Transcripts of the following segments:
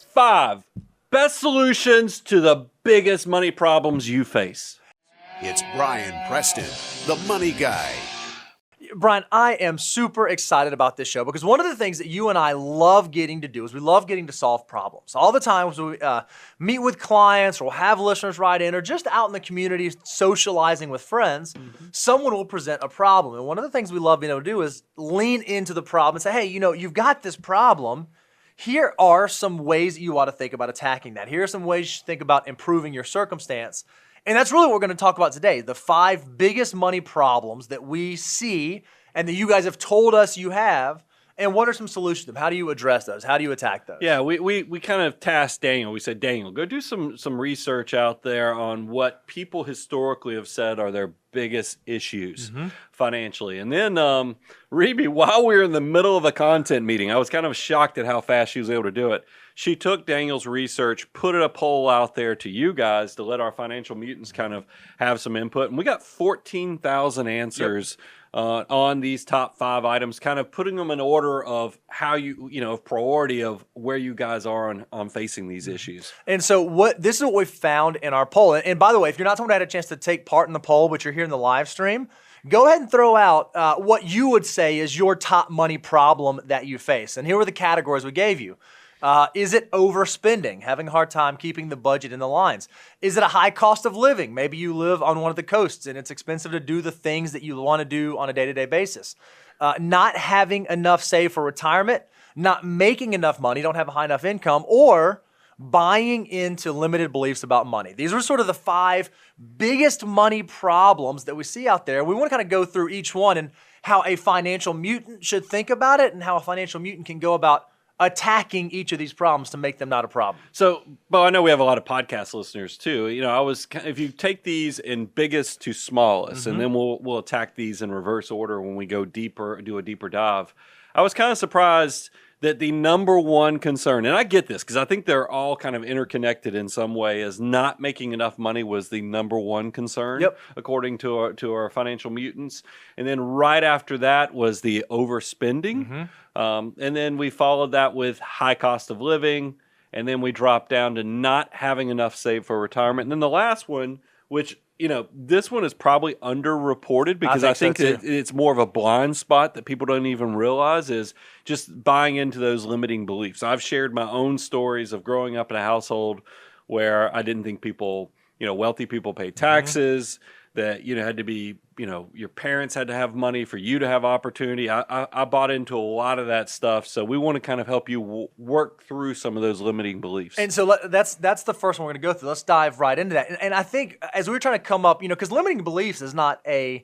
5 best solutions to the biggest money problems you face. It's Brian Preston, the money guy. Brian, I am super excited about this show because one of the things that you and I love getting to do is we love getting to solve problems. All the time we meet with clients or we'll have listeners write in or just out in the community socializing with friends, someone will present a problem. And one of the things we love being able to do is lean into the problem and say, hey, you've got this problem. Here are some ways that you ought to think about attacking that. Here are some ways you should think about improving your circumstance. And that's really what we're going to talk about today, the 5 biggest money problems that we see and that you guys have told us you have, and what are some solutions to them? How do you address those? How do you attack those? Yeah, we kind of tasked Daniel. We said, Daniel, go do some research out there on what people historically have said are their biggest issues financially. And then Rebe, while we were in the middle of a content meeting, I was kind of shocked at how fast she was able to do it. She took Daniel's research, put a poll out there to you guys to let our financial mutants kind of have some input. And we got 14,000 answers on these top 5 items, kind of putting them in order of how of priority of where you guys are on facing these issues. And so this is what we found in our poll. And by the way, if you're not someone who had a chance to take part in the poll, but you're here in the live stream, go ahead and throw out what you would say is your top money problem that you face. And here were the categories we gave you. Is it overspending, having a hard time keeping the budget in the lines? Is it a high cost of living? Maybe you live on one of the coasts and it's expensive to do the things that you want to do on a day-to-day basis. Not having enough saved for retirement, not making enough money, don't have a high enough income, or buying into limited beliefs about money. These are sort of the 5 biggest money problems that we see out there. We want to kind of go through each one and how a financial mutant should think about it and how a financial mutant can go about attacking each of these problems to make them not a problem. So, Bo, I know we have a lot of podcast listeners too. If you take these in biggest to smallest, and then we'll attack these in reverse order when we go deeper, do a deeper dive. I was kind of surprised that the number one concern, and I get this because I think they're all kind of interconnected in some way, is not making enough money was the number one concern, according to our financial mutants. And then right after that was the overspending. And then we followed that with high cost of living. And then we dropped down to not having enough saved for retirement. And then the last one, which, this one is probably underreported because I think that it's more of a blind spot that people don't even realize, is just buying into those limiting beliefs. I've shared my own stories of growing up in a household where I didn't think people, wealthy people pay taxes, that, had to be, your parents had to have money for you to have opportunity. I bought into a lot of that stuff. So we want to kind of help you work through some of those limiting beliefs. And so that's the first one we're going to go through. Let's dive right into that. And I think as we were trying to come up, because limiting beliefs is not an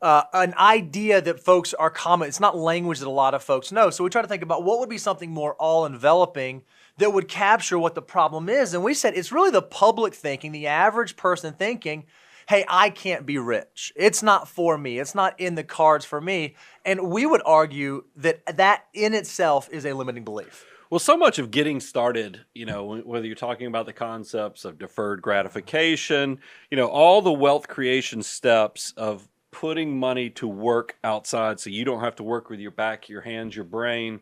idea that folks are common. It's not language that a lot of folks know. So we try to think about what would be something more all-enveloping that would capture what the problem is. And we said it's really the public thinking, the average person thinking, hey, I can't be rich. It's not for me. It's not in the cards for me. And we would argue that in itself is a limiting belief. Well, so much of getting started, whether you're talking about the concepts of deferred gratification, all the wealth creation steps of putting money to work outside so you don't have to work with your back, your hands, your brain.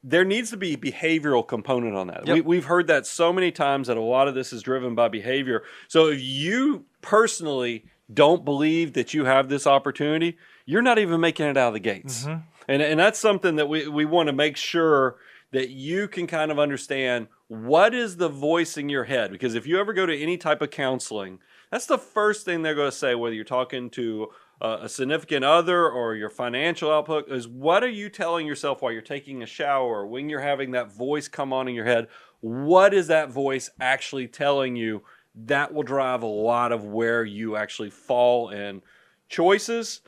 There needs to be a behavioral component on that. We've heard that so many times that a lot of this is driven by behavior. So if you personally don't believe that you have this opportunity, you're not even making it out of the gates. And that's something that we want to make sure that you can kind of understand what is the voice in your head. Because if you ever go to any type of counseling, that's the first thing they're going to say, whether you're talking to a significant other or your financial output, is what are you telling yourself while you're taking a shower, when you're having that voice come on in your head? What is that voice actually telling you? That will drive a lot of where you actually fall in choices,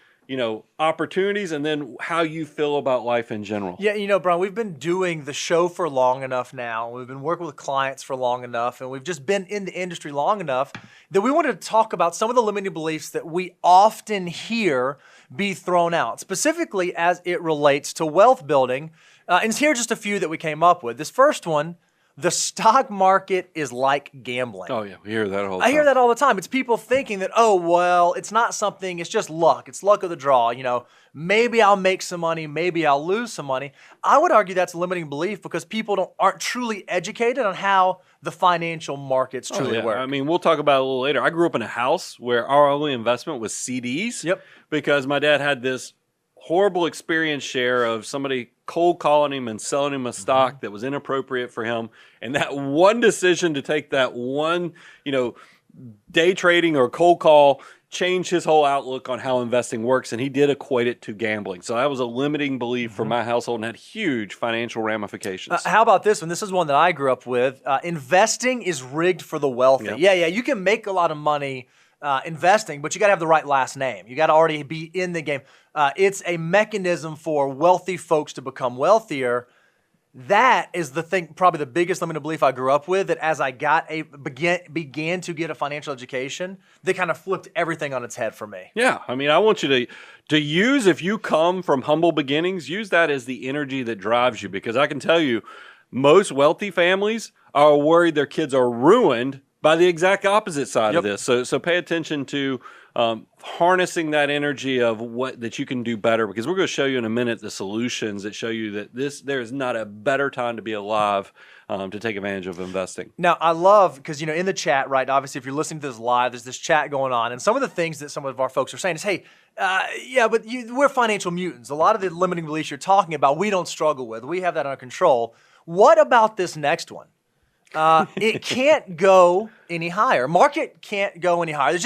opportunities, and then how you feel about life in general. Yeah, Brian, we've been doing the show for long enough now. We've been working with clients for long enough, and we've just been in the industry long enough that we wanted to talk about some of the limiting beliefs that we often hear be thrown out, specifically as it relates to wealth building. And here's just a few that we came up with. This first one, The stock market is like gambling. Oh yeah, we hear that all the I time. hear that all the time. It's people thinking that, oh, well, it's not something, it's just luck. It's luck of the draw. You know, maybe I'll make some money, maybe I'll lose some money. I would argue that's a limiting belief because people aren't truly educated on how the financial markets truly work. I mean, we'll talk about it a little later. I grew up in a house where our only investment was CDs. Yep. Because my dad had this horrible experience share of somebody cold calling him and selling him a stock that was inappropriate for him. And that one decision to take that one, day trading or cold call changed his whole outlook on how investing works. And he did equate it to gambling. So that was a limiting belief for my household and had huge financial ramifications. How about this one? This is one that I grew up with. Investing is rigged for the wealthy. Yep. Yeah, you can make a lot of money investing, but you got to have the right last name. You got to already be in the game. It's a mechanism for wealthy folks to become wealthier. That is the thing, probably the biggest limited belief I grew up with, that as I began to get a financial education, they kind of flipped everything on its head for me. Yeah, I mean, I want you to use, if you come from humble beginnings, use that as the energy that drives you, because I can tell you, most wealthy families are worried their kids are ruined by the exact opposite side of this. So pay attention to harnessing that energy of that you can do better, because we're going to show you in a minute the solutions that show you that there is not a better time to be alive to take advantage of investing. Now, I love, because, in the chat, right, obviously, if you're listening to this live, there's this chat going on, and some of the things that some of our folks are saying is, hey, but we're financial mutants. A lot of the limiting beliefs you're talking about, we don't struggle with. We have that under control. What about this next one? It can't go any higher. Market can't go any higher.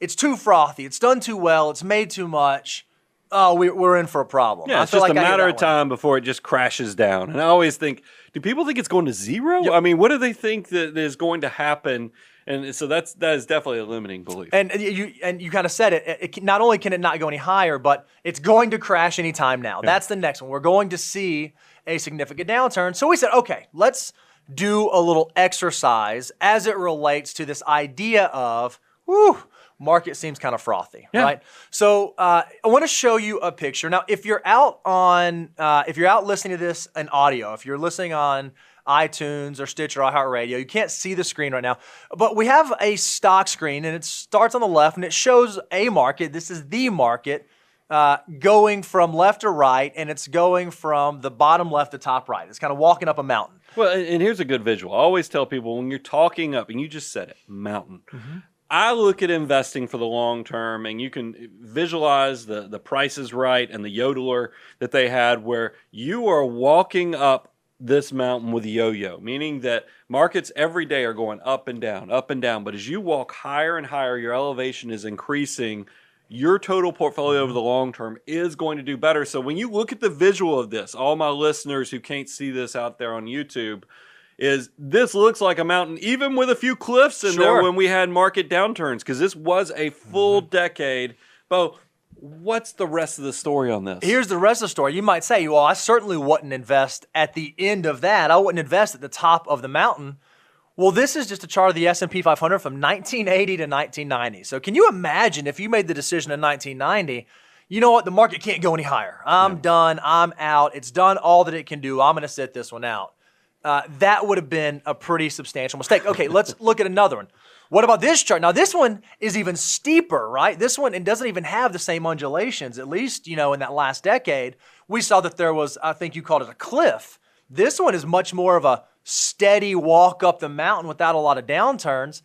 It's too frothy. It's done too well. It's made too much. Oh, we're in for a problem. Yeah, it's just a matter of time before it just crashes down. And I always think, do people think it's going to zero? Yep. I mean, what do they think that is going to happen? And so that is definitely a limiting belief. And you kind of said it. Not only can it not go any higher, but it's going to crash any time now. Yeah. That's the next one. We're going to see a significant downturn. So we said, okay, let's do a little exercise as it relates to this idea of, market seems kind of frothy, right? So I want to show you a picture. Now, if you're out listening to this in audio, if you're listening on iTunes or Stitcher or iHeartRadio, you can't see the screen right now, but we have a stock screen, and it starts on the left, and it shows a market. This is the market going from left to right, and it's going from the bottom left to top right. It's kind of walking up a mountain. Well, and here's a good visual. I always tell people when you're talking up, and you just said it, mountain. Mm-hmm. I look at investing for the long term, and you can visualize the Price is Right and the yodeler that they had, where you are walking up this mountain with a yo-yo, meaning that markets every day are going up and down, up and down. But as you walk higher and higher, your elevation is increasing. Your total portfolio over the long term is going to do better. So when you look at the visual of this, all my listeners who can't see this out there on YouTube, this looks like a mountain, even with a few cliffs in there when we had market downturns, because this was a full decade. Bo, what's the rest of the story on this? Here's the rest of the story. You might say, well, I certainly wouldn't invest at the end of that. I wouldn't invest at the top of the mountain. Well, this is just a chart of the S&P 500 from 1980 to 1990. So can you imagine if you made the decision in 1990, you know what, the market can't go any higher. I'm done. I'm out. It's done all that it can do. I'm going to sit this one out. That would have been a pretty substantial mistake. Okay, let's look at another one. What about this chart? Now, this one is even steeper, right? This one, it doesn't even have the same undulations. At least, in that last decade, we saw that there was, I think you called it a cliff. This one is much more of a steady walk up the mountain without a lot of downturns.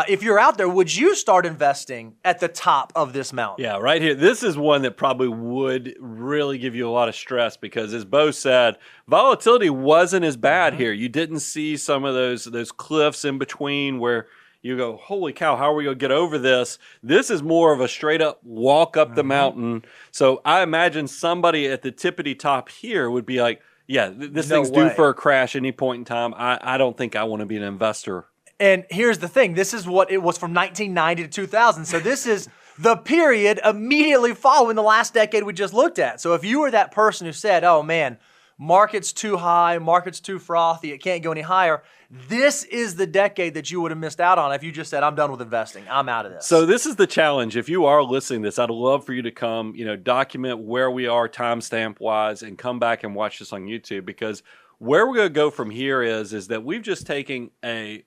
If you're out there, would you start investing at the top of this mountain? Yeah, right here. This is one that probably would really give you a lot of stress because, as Bo said, volatility wasn't as bad here. You didn't see some of those cliffs in between where you go, holy cow, how are we going to get over this? This is more of a straight up walk up the mountain. So I imagine somebody at the tippity top here would be like, yeah, this thing's due for a crash any point in time. I don't think I want to be an investor. And here's the thing. This is what it was from 1990 to 2000. So this is the period immediately following the last decade we just looked at. So if you were that person who said, oh, man, market's too high, market's too frothy, it can't go any higher, this is the decade that you would have missed out on if you just said, I'm done with investing. I'm out of this. So this is the challenge. If you are listening to this, I'd love for you to come, document where we are timestamp-wise and come back and watch this on YouTube, because where we're going to go from here is that we've just taken a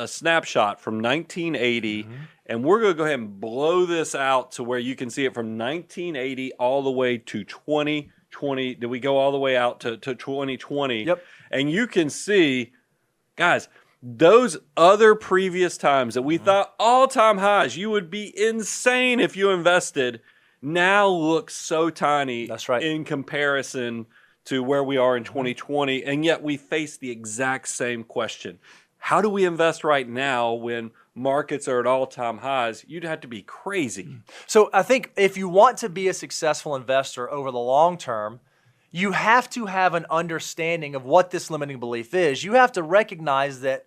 snapshot from 1980, and we're going to go ahead and blow this out to where you can see it from 1980 all the way to 2020. Did we go all the way out to 2020? Yep. And you can see, guys, those other previous times that we thought all-time highs, you would be insane if you invested, now look so tiny. That's right. In comparison to where we are in 2020, and yet we face the exact same question. How do we invest right now when markets are at all-time highs? You'd have to be crazy. So I think if you want to be a successful investor over the long term, you have to have an understanding of what this limiting belief is. You have to recognize that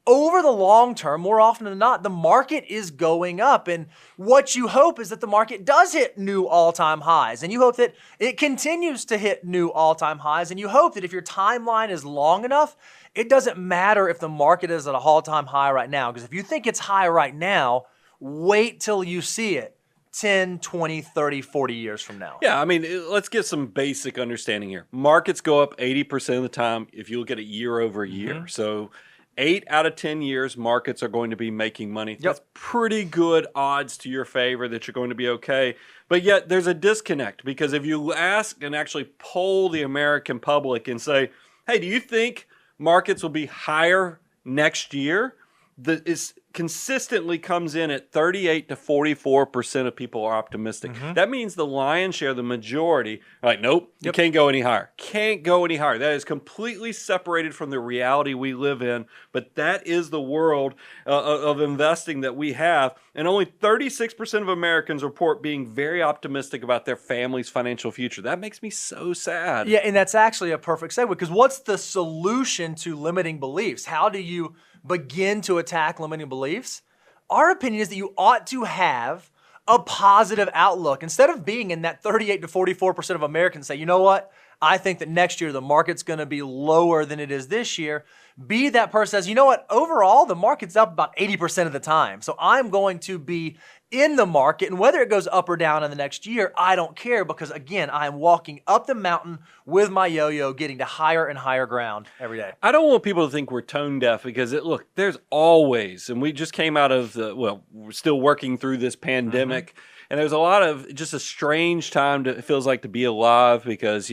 over the long term, more often than not, the market is going up. And what you hope is that the market does hit new all-time highs. And you hope that it continues to hit new all-time highs. And you hope that if your timeline is long enough, it doesn't matter if the market is at an all-time high right now. Because if you think it's high right now, wait till you see it 10, 20, 30, 40 years from now. Yeah, I mean, let's get some basic understanding here. Markets go up 80% of the time if you look at it year over year. So 8 out of 10 years, markets are going to be making money. Yep. That's pretty good odds to your favor that you're going to be okay. But yet there's a disconnect, because if you ask and actually poll the American public and say, hey, do you think markets will be higher next year? It consistently comes in at 38 to 44% of people are optimistic. That means the lion's share, the majority, are like, nope, you can't go any higher. Can't go any higher. That is completely separated from the reality we live in, but that is the world of investing that we have. And only 36% of Americans report being very optimistic about their family's financial future. That makes me so sad. Yeah, and that's actually a perfect segue, because what's the solution to limiting beliefs? How do you begin to attack limiting beliefs? Our opinion is that you ought to have a positive outlook. Instead of being in that 38 to 44% of Americans say, you know what, I think that next year the market's going to be lower than it is this year. Be that person says, you know what, overall the market's up about 80% of the time. So I'm going to be in the market, and whether it goes up or down in the next year, I don't care, because again, I'm walking up the mountain with my yo-yo, getting to higher and higher ground every day. I don't want people to think we're tone deaf, because look, there's always, and we just came out of we're still working through this pandemic, and there's a lot of just a strange time it feels like to be alive, because,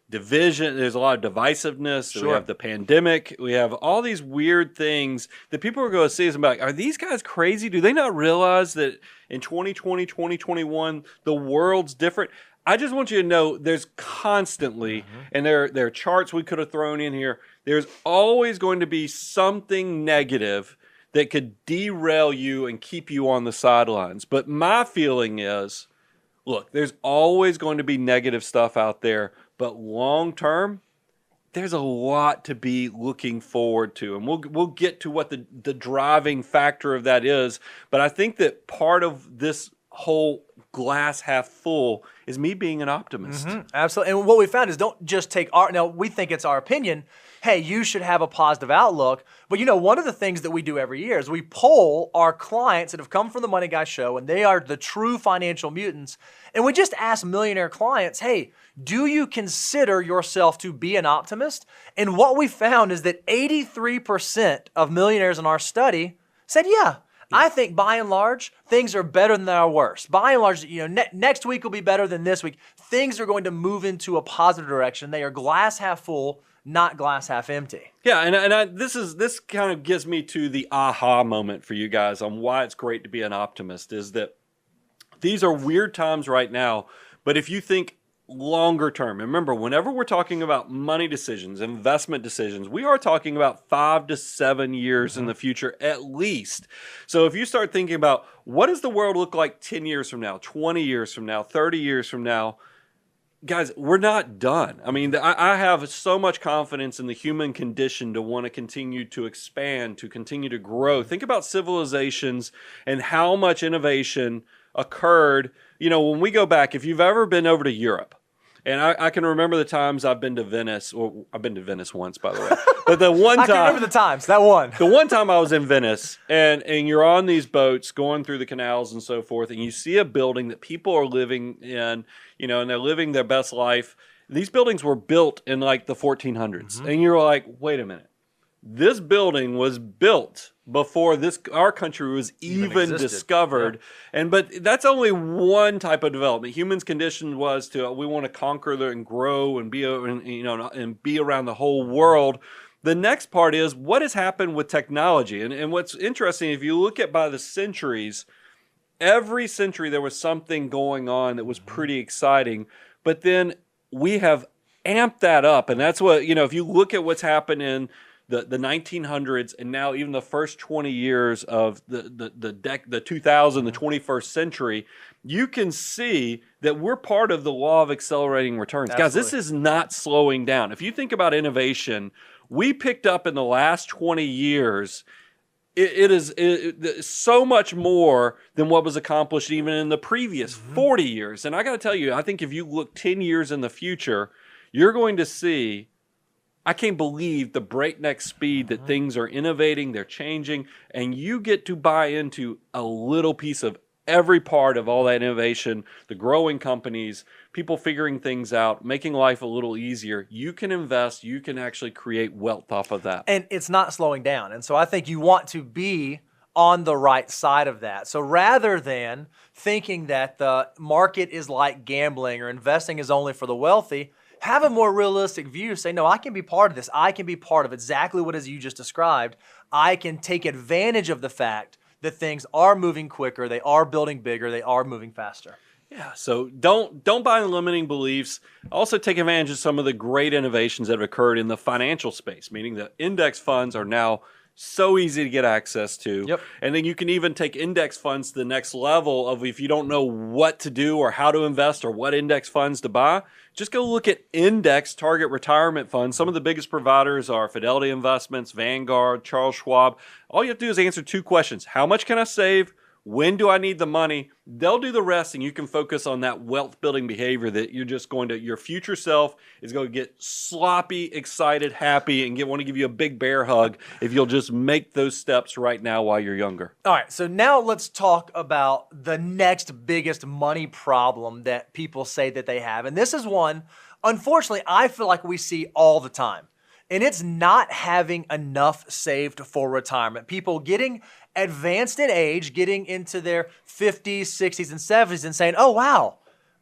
division, there's a lot of divisiveness. Sure. We have the pandemic. We have all these weird things that people are going to see us and be like, are these guys crazy? Do they not realize that in 2020, 2021, the world's different? I just want you to know there's constantly, and there are charts we could have thrown in here, there's always going to be something negative that could derail you and keep you on the sidelines. But my feeling is, look, there's always going to be negative stuff out there, but long term, there's a lot to be looking forward to. And we'll get to what the driving factor of that is. But I think that part of this whole glass half full is me being an optimist. Absolutely. And what we found is, don't just take now we think it's our opinion. Hey, you should have a positive outlook. But one of the things that we do every year is we poll our clients that have come from the Money Guy Show, and they are the true financial mutants. And we just ask millionaire clients, hey, do you consider yourself to be an optimist? And what we found is that 83% of millionaires in our study said, yeah. I think by and large, things are better than they are worse. By and large, next week will be better than this week. Things are going to move into a positive direction. They are glass half full, not glass half empty. Yeah, and this kind of gives me to the aha moment for you guys on why it's great to be an optimist, is that these are weird times right now, but if you think longer term, remember, whenever we're talking about money decisions, investment decisions, we are talking about 5 to 7 years in the future at least. So if you start thinking about what does the world look like 10 years from now, 20 years from now, 30 years from now, guys, we're not done. I mean, I have so much confidence in the human condition to want to continue to expand, to continue to grow. Think about civilizations and how much innovation occurred. When we go back, if you've ever been over to Europe, and I can remember the times I've been to Venice, or I've been to Venice once, by the way. But the one time, I can remember the times, that one. The one time I was in Venice, and you're on these boats going through the canals and so forth, and you see a building that people are living in, and they're living their best life. these buildings were built in like the 1400s. And you're like, wait a minute. This building was built before our country was even discovered. Yeah. But that's only one type of development. Humans' condition was we want to conquer and grow and be around the whole world. The next part is what has happened with technology. And what's interesting, if you look at by the centuries, every century there was something going on that was pretty exciting. But then we have amped that up. And that's what, if you look at what's happened in the 1900s and now even the first 20 years of the 2000, the 21st century, you can see that we're part of the law of accelerating returns. Absolutely. Guys, this is not slowing down. If you think about innovation, we picked up in the last 20 years, it is so much more than what was accomplished even in the previous 40 years. And I got to tell you, I think if you look 10 years in the future, you're going to see, I can't believe the breakneck speed that things are innovating, they're changing, and you get to buy into a little piece of every part of all that innovation, the growing companies, people figuring things out, making life a little easier. You can invest, you can actually create wealth off of that. And it's not slowing down. And so I think you want to be on the right side of that. So rather than thinking that the market is like gambling or investing is only for the wealthy, have a more realistic view. Say, no, I can be part of this. I can be part of exactly what as you just described. I can take advantage of the fact that things are moving quicker, they are building bigger, they are moving faster. Yeah, so don't buy in limiting beliefs. Also take advantage of some of the great innovations that have occurred in the financial space, meaning that index funds are now so easy to get access to. Yep. And then you can even take index funds to the next level of if you don't know what to do or how to invest or what index funds to buy, just go look at index target retirement funds. Some of the biggest providers are Fidelity Investments, Vanguard, Charles Schwab. All you have to do is answer two questions. How much can I save? When do I need the money? They'll do the rest, and you can focus on that wealth building behavior that you're just going to, your future self is going to get sloppy, excited, happy, and want to give you a big bear hug if you'll just make those steps right now while you're younger. All right, so now let's talk about the next biggest money problem that people say that they have. And this is one, unfortunately, I feel like we see all the time. And it's not having enough saved for retirement. People getting advanced in age, getting into their 50s, 60s, and 70s and saying, oh, wow,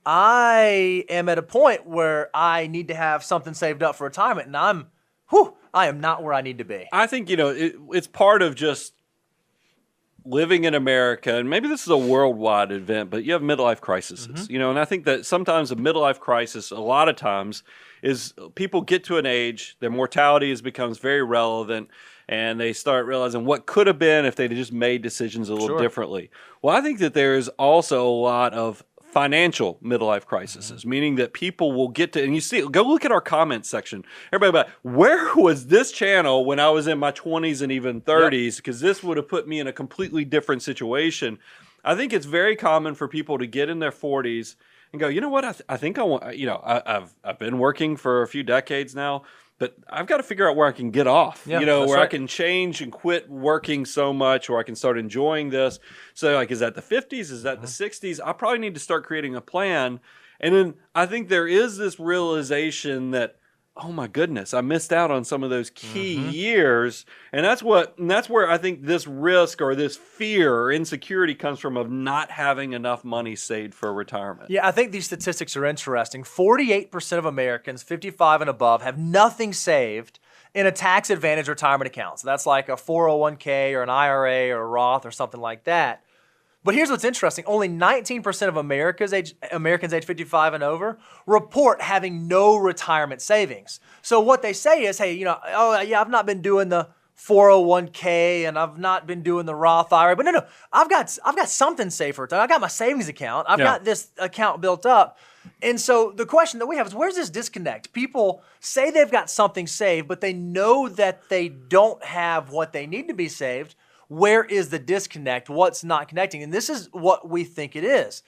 I am at a point where I need to have something saved up for retirement. And I am not where I need to be. I think, it's part of just living in America, and maybe this is a worldwide event, but you have midlife crises, and I think that sometimes a midlife crisis, a lot of times, is people get to an age, their mortality becomes very relevant, and they start realizing what could have been if they just made decisions a little differently. Well, I think that there is also a lot of financial midlife crises, meaning that people will get to, and you see, go look at our comment section. Everybody, where was this channel when I was in my 20s and even 30s? Because this would have put me in a completely different situation. I think it's very common for people to get in their 40s and go, you know what, I think I want, I've been working for a few decades now, but I've got to figure out where I can get off, where I can change and quit working so much, or I can start enjoying this. So like, is that the 50s? Is that the 60s? I probably need to start creating a plan. And then I think there is this realization that, oh my goodness, I missed out on some of those key years. And that's where I think this risk or this fear or insecurity comes from, of not having enough money saved for retirement. Yeah, I think these statistics are interesting. 48% of Americans 55 and above have nothing saved in a tax advantage retirement account. So that's like a 401k or an IRA or a Roth or something like that. But here's what's interesting. Only 19% of Americans age 55 and over report having no retirement savings. So what they say is, hey, I've not been doing the 401k and I've not been doing the Roth IRA. But no, I've got something saved for retirement. I got my savings account. I've got this account built up. And so the question that we have is, where's this disconnect? People say they've got something saved, but they know that they don't have what they need to be saved. Where is the disconnect? What's not connecting? And this is what we think it is.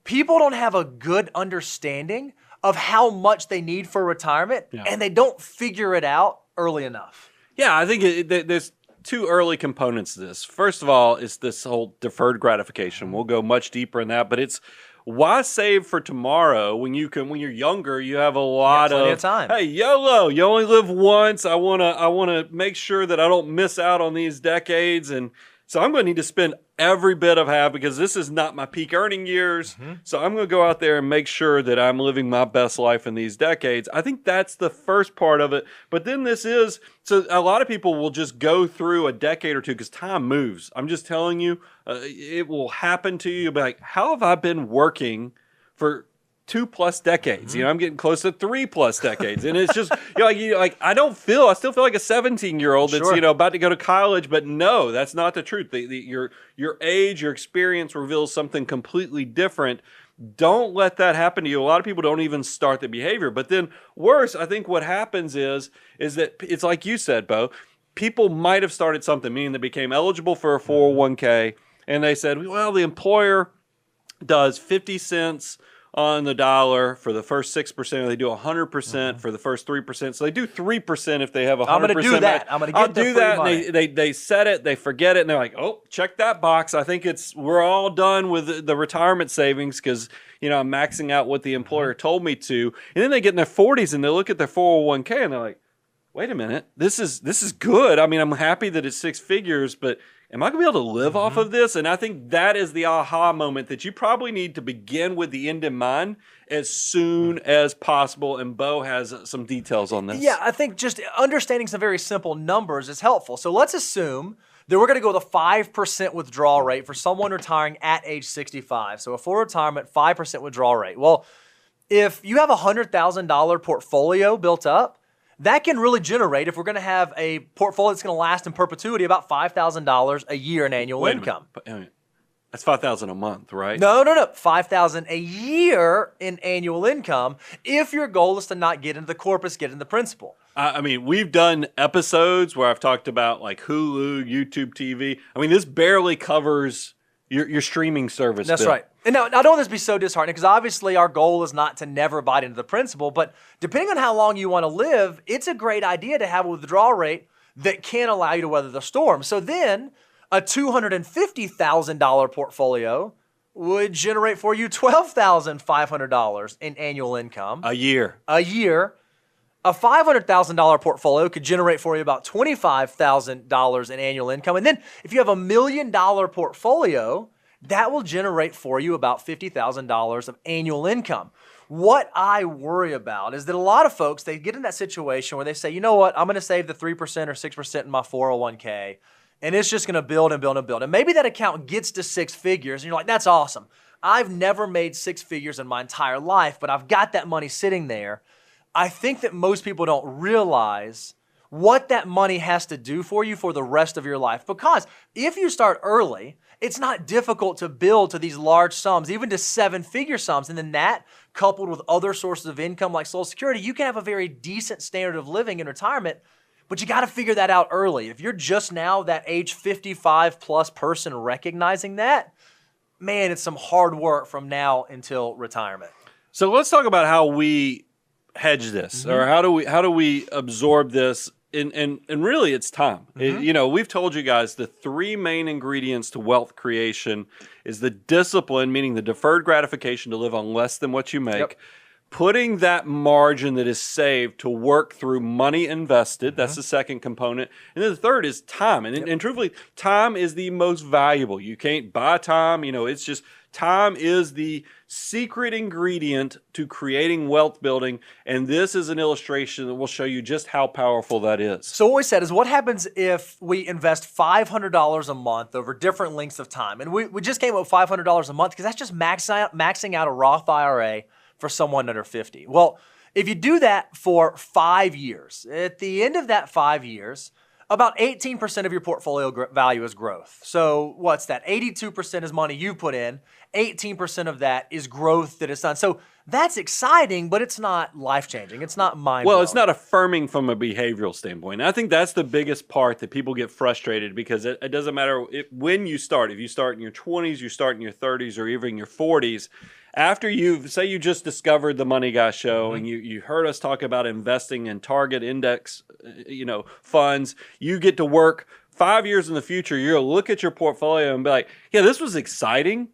People don't have a good understanding of how much they need for retirement, and they don't figure it out early enough. Yeah, I think there's two early components to this. First of all, it's this whole deferred gratification. We'll go much deeper in that, but it's why save for tomorrow when you're younger, you have a lot plenty of time. Hey, YOLO, you only live once. I wanna make sure that I don't miss out on these decades. And so I'm gonna need to spend every bit I have because this is not my peak earning years. So I'm gonna go out there and make sure that I'm living my best life in these decades. I think that's the first part of it. But then so a lot of people will just go through a decade or two because time moves. I'm just telling you, it will happen to you. You'll be like, how have I been working for 2+ decades? I'm getting close to 3+ decades, and it's just I still feel like a 17-year-old that's Sure. about to go to college. But no, that's not the truth. Your age, your experience reveals something completely different. Don't let that happen to you. A lot of people don't even start the behavior. But then worse, I think what happens is that it's like you said, Bo. People might have started something, meaning they became eligible for a 401k, and they said, well, the employer does 50 cents on the dollar for the first 6%, or they do 100% for the first 3%. So they do 3% if they have 100%. I'm going to do that. I'm going to get the free money. And they set it, they forget it, and they're like, oh, check that box. I think we're all done with the retirement savings because I'm maxing out what the employer told me to. And then they get in their 40s and they look at their 401k and they're like, wait a minute, this is good. I mean, I'm happy that it's 6 figures, but am I going to be able to live off of this? And I think that is the aha moment that you probably need to begin with the end in mind as soon as possible. And Bo has some details on this. Yeah, I think just understanding some very simple numbers is helpful. So let's assume that we're going to go with a 5% withdrawal rate for someone retiring at age 65. So a full retirement, 5% withdrawal rate. Well, if you have a $100,000 portfolio built up, that can really generate, if we're going to have a portfolio that's going to last in perpetuity, about $5,000 a year in annual income. That's $5,000 a month, right? No. $5,000 a year in annual income if your goal is to not get into the corpus, get into the principal. I mean, we've done episodes where I've talked about like Hulu, YouTube TV. I mean, this barely covers your streaming service. That's bill. right. And now, I don't want this to be so disheartening because obviously our goal is not to never bite into the principal, but depending on how long you want to live, it's a great idea to have a withdrawal rate that can allow you to weather the storm. So then a $250,000 portfolio would generate for you $12,500 in annual income. A year. A $500,000 portfolio could generate for you about $25,000 in annual income. And then if you have $1 million portfolio, that will generate for you about $50,000 of annual income. What I worry about is that a lot of folks, they get in that situation where they say, you know what, I'm going to save the 3% or 6% in my 401k, and it's just going to build and build and build. And maybe that account gets to 6 figures, and you're like, that's awesome. I've never made 6 figures in my entire life, but I've got that money sitting there. I think that most people don't realize what that money has to do for you for the rest of your life. Because if you start early, it's not difficult to build to these large sums, even to 7-figure sums. And then that, coupled with other sources of income like Social Security, you can have a very decent standard of living in retirement. But you got to figure that out early. If you're just now that age 55 plus person recognizing that, man, it's some hard work from now until retirement. So let's talk about how we hedge this, or how do we absorb this? And really, it's time. We've told you guys the 3 main ingredients to wealth creation is the discipline, meaning the deferred gratification to live on less than what you make. Yep. Putting that margin that is saved to work through money invested. That's the second component. And then the third is time. And truthfully, time is the most valuable. You can't buy time. It's just time is the secret ingredient to creating wealth building. And this is an illustration that will show you just how powerful that is. So what we said is, what happens if we invest $500 a month over different lengths of time? And we just came up with $500 a month because that's just maxing out a Roth IRA for someone under 50. Well, if you do that for 5 years, at the end of that 5 years, about 18% of your portfolio value is growth. So what's that? 82% is money you put in. 18% of that is growth that is done. So that's exciting, but it's not life-changing. It's not mind-blowing. Well, it's not affirming from a behavioral standpoint. And I think that's the biggest part that people get frustrated because it doesn't matter when you start. If you start in your 20s, you start in your 30s, or even your 40s, after you just discovered the Money Guy Show and you heard us talk about investing in target index, funds, you get to work 5 years in the future. You'll look at your portfolio and be like, yeah, this was exciting.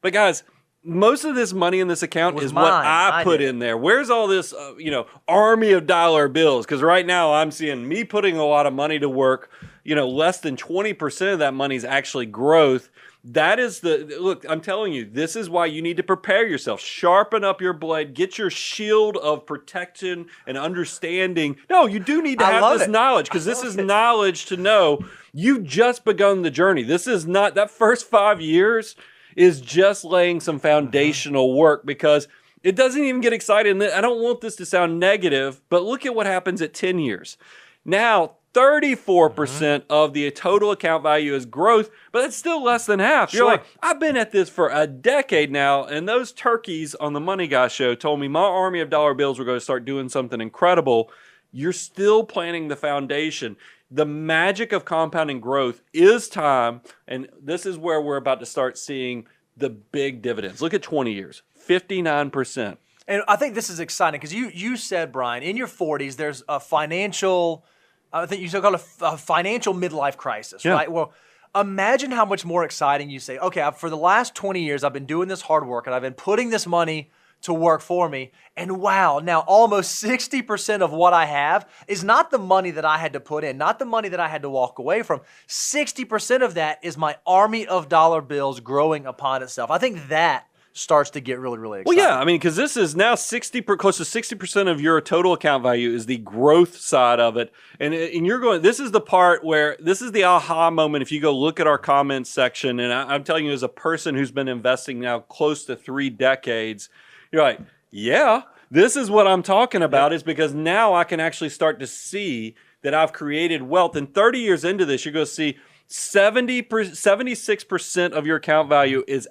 But guys, most of this money in this account was is what mine. I put did. in there. Where's all this, army of dollar bills? Because right now I'm seeing me putting a lot of money to work. Less than 20% of that money is actually growth. That is look, I'm telling you, this is why you need to prepare yourself. Sharpen up your blade. Get your shield of protection and understanding. No, you do need to have this knowledge, because this is knowledge to know you've just begun the journey. This is not, that first 5 years is just laying some foundational work, because it doesn't even get excited. And I don't want this to sound negative, but look at what happens at 10 years. Now, 34% of the total account value is growth, but that's still less than half. You're like, I've been at this for a decade now, and those turkeys on the Money Guy show told me my army of dollar bills were going to start doing something incredible. You're still planting the foundation. The magic of compounding growth is time, and this is where we're about to start seeing the big dividends. Look at 20 years, 59%. And I think this is exciting because you said, Brian, in your 40s, there's a financial, I think you call it a financial midlife crisis, right? Well, imagine how much more exciting you say, okay, for the last 20 years, I've been doing this hard work and I've been putting this money to work for me. And wow, now almost 60% of what I have is not the money that I had to put in, not the money that I had to walk away from. 60% of that is my army of dollar bills growing upon itself. I think that starts to get really, really exciting. Well, yeah, I mean, because this is now close to 60% of your total account value is the growth side of it. And you're going, this is the part where, this is the aha moment. If you go look at our comments section, and I'm telling you, as a person who's been investing now close to 3 decades, you're like, yeah, this is what I'm talking about, is because now I can actually start to see that I've created wealth. And 30 years into this, you're going to see 76% of your account value is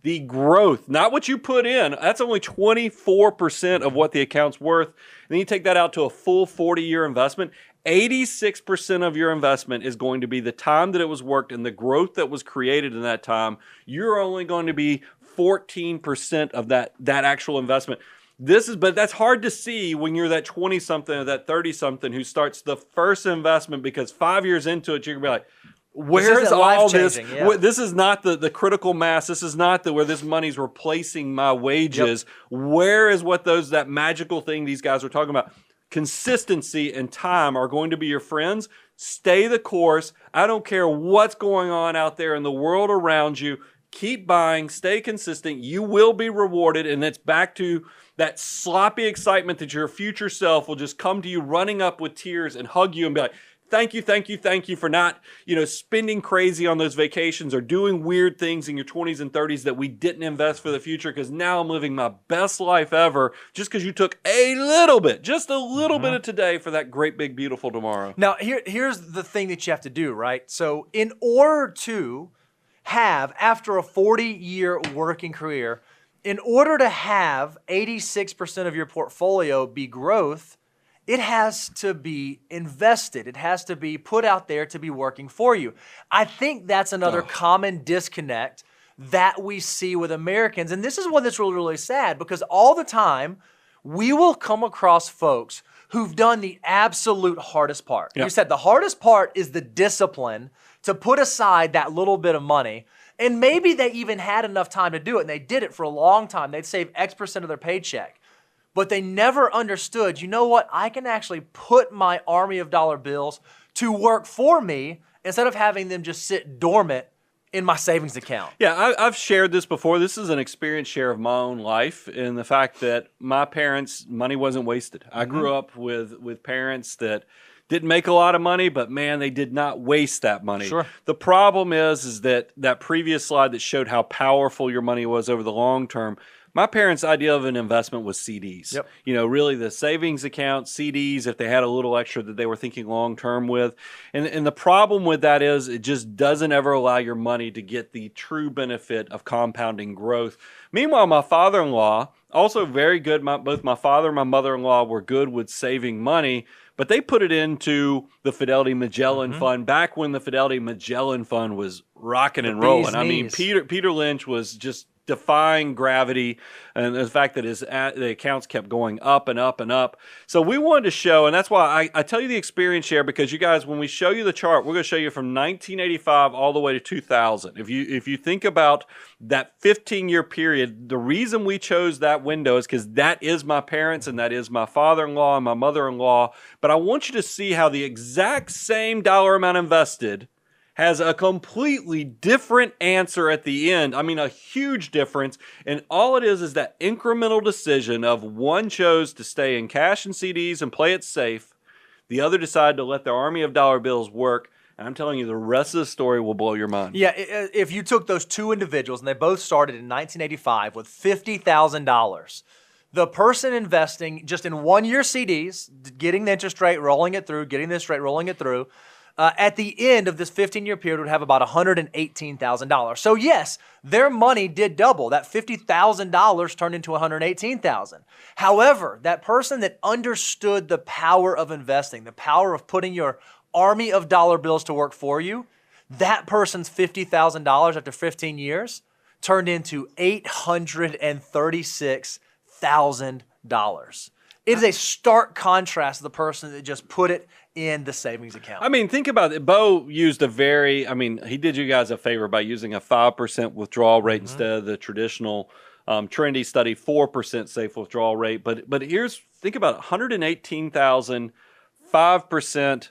the growth, not what you put in. That's only 24% of what the account's worth. And then you take that out to a full 40-year investment. 86% of your investment is going to be the time that it was worked and the growth that was created in that time. You're only going to be 14% of that actual investment. But that's hard to see when you're that 20-something or that 30-something who starts the first investment, because 5 years into it, you're going to be like, where's all this? Yeah. This is not the critical mass. This is not where this money's replacing my wages. Yep. Where is that magical thing these guys are talking about? Consistency and time are going to be your friends. Stay the course. I don't care what's going on out there in the world around you. Keep buying. Stay consistent. You will be rewarded. And it's back to that sloppy excitement that your future self will just come to you running up with tears and hug you and be like, thank you for not, spending crazy on those vacations or doing weird things in your 20s and 30s that we didn't invest for the future, because now I'm living my best life ever just because you took a little bit, just a little bit of today for that great, big, beautiful tomorrow. Now, here's the thing that you have to do, right? So in order to have, after a 40-year working career, in order to have 86% of your portfolio be growth, it has to be invested. It has to be put out there to be working for you. I think that's another common disconnect that we see with Americans. And this is one that's really, really sad, because all the time we will come across folks who've done the absolute hardest part. Yep. You said the hardest part is the discipline to put aside that little bit of money. And maybe they even had enough time to do it, and they did it for a long time. They'd save X% of their paycheck. But they never understood, you know what? I can actually put my army of dollar bills to work for me instead of having them just sit dormant in my savings account. Yeah, I've shared this before. This is an experience share of my own life, in the fact that my parents' money wasn't wasted. I grew up with parents that didn't make a lot of money, but man, they did not waste that money. Sure. The problem is that previous slide that showed how powerful your money was over the long term, my parents' idea of an investment was CDs. Yep. Really the savings account, CDs, if they had a little extra that they were thinking long-term with. And the problem with that is it just doesn't ever allow your money to get the true benefit of compounding growth. Meanwhile, my father-in-law, also very good. Both my father and my mother-in-law were good with saving money, but they put it into the Fidelity Magellan Fund back when the Fidelity Magellan Fund was rocking and rolling. I mean, Peter Lynch was just defying gravity and the fact that the accounts kept going up and up and up. So we wanted to show, and that's why I tell you the experience share, because you guys, when we show you the chart, we're going to show you from 1985 all the way to 2000. If you think about that 15-year period, the reason we chose that window is because that is my parents and that is my father-in-law and my mother-in-law. But I want you to see how the exact same dollar amount invested has a completely different answer at the end. I mean, a huge difference. And all it is that incremental decision of one chose to stay in cash and CDs and play it safe. The other decided to let their army of dollar bills work. And I'm telling you, the rest of the story will blow your mind. Yeah, if you took those two individuals and they both started in 1985 with $50,000, the person investing just in 1 year CDs, getting the interest rate, rolling it through, at the end of this 15-year period would have about $118,000. So yes, their money did double. That $50,000 turned into $118,000. However, that person that understood the power of investing, the power of putting your army of dollar bills to work for you, that person's $50,000 after 15 years turned into $836,000. It is a stark contrast to the person that just put it in the savings account. I mean, think about it. Bo used he did you guys a favor by using a 5% withdrawal rate instead of the traditional trendy study 4% safe withdrawal rate. But think about it, 118,000, 5%.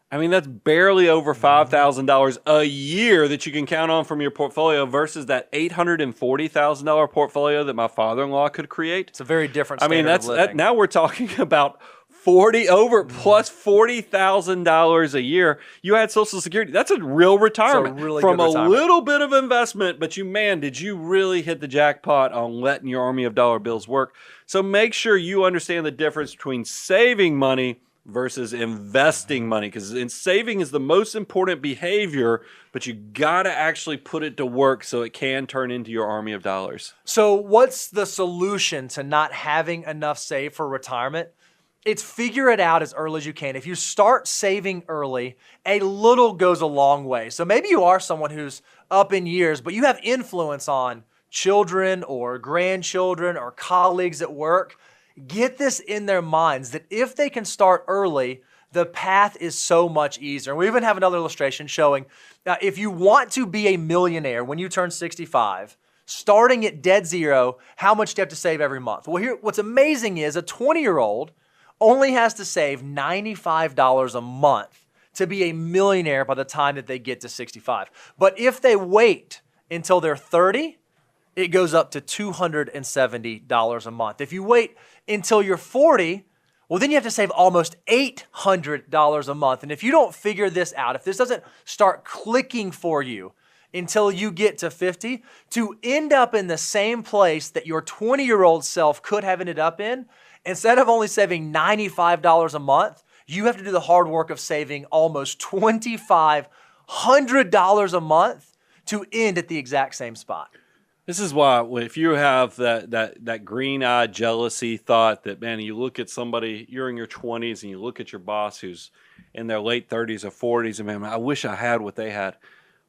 I mean, that's barely over $5,000 a year that you can count on from your portfolio versus that $840,000 portfolio that my father-in-law could create. It's a very different standard of living. Now we're talking about plus $40,000 a year. You had Social Security. That's a real retirement. It's a really from good retirement. A little bit of investment, but did you really hit the jackpot on letting your army of dollar bills work? So make sure you understand the difference between saving money versus investing money, because saving is the most important behavior, but you got to actually put it to work so it can turn into your army of dollars. So what's the solution to not having enough saved for retirement? It's figure it out as early as you can. If you start saving early, a little goes a long way. So maybe you are someone who's up in years, but you have influence on children or grandchildren or colleagues at work. Get this in their minds that if they can start early, the path is so much easier. And we even have another illustration showing if you want to be a millionaire when you turn 65, starting at dead zero, how much do you have to save every month? Well, here, what's amazing is a 20-year-old only has to save $95 a month to be a millionaire by the time that they get to 65. But if they wait until they're 30, it goes up to $270 a month. If you wait until you're 40, well, then you have to save almost $800 a month. And if you don't figure this out, if this doesn't start clicking for you until you get to 50, to end up in the same place that your 20-year-old self could have ended up in, instead of only saving $95 a month, you have to do the hard work of saving almost $2,500 a month to end at the exact same spot. This is why if you have that green-eyed jealousy thought that, man, you look at somebody, you're in your 20s, and you look at your boss who's in their late 30s or 40s, and man, I wish I had what they had.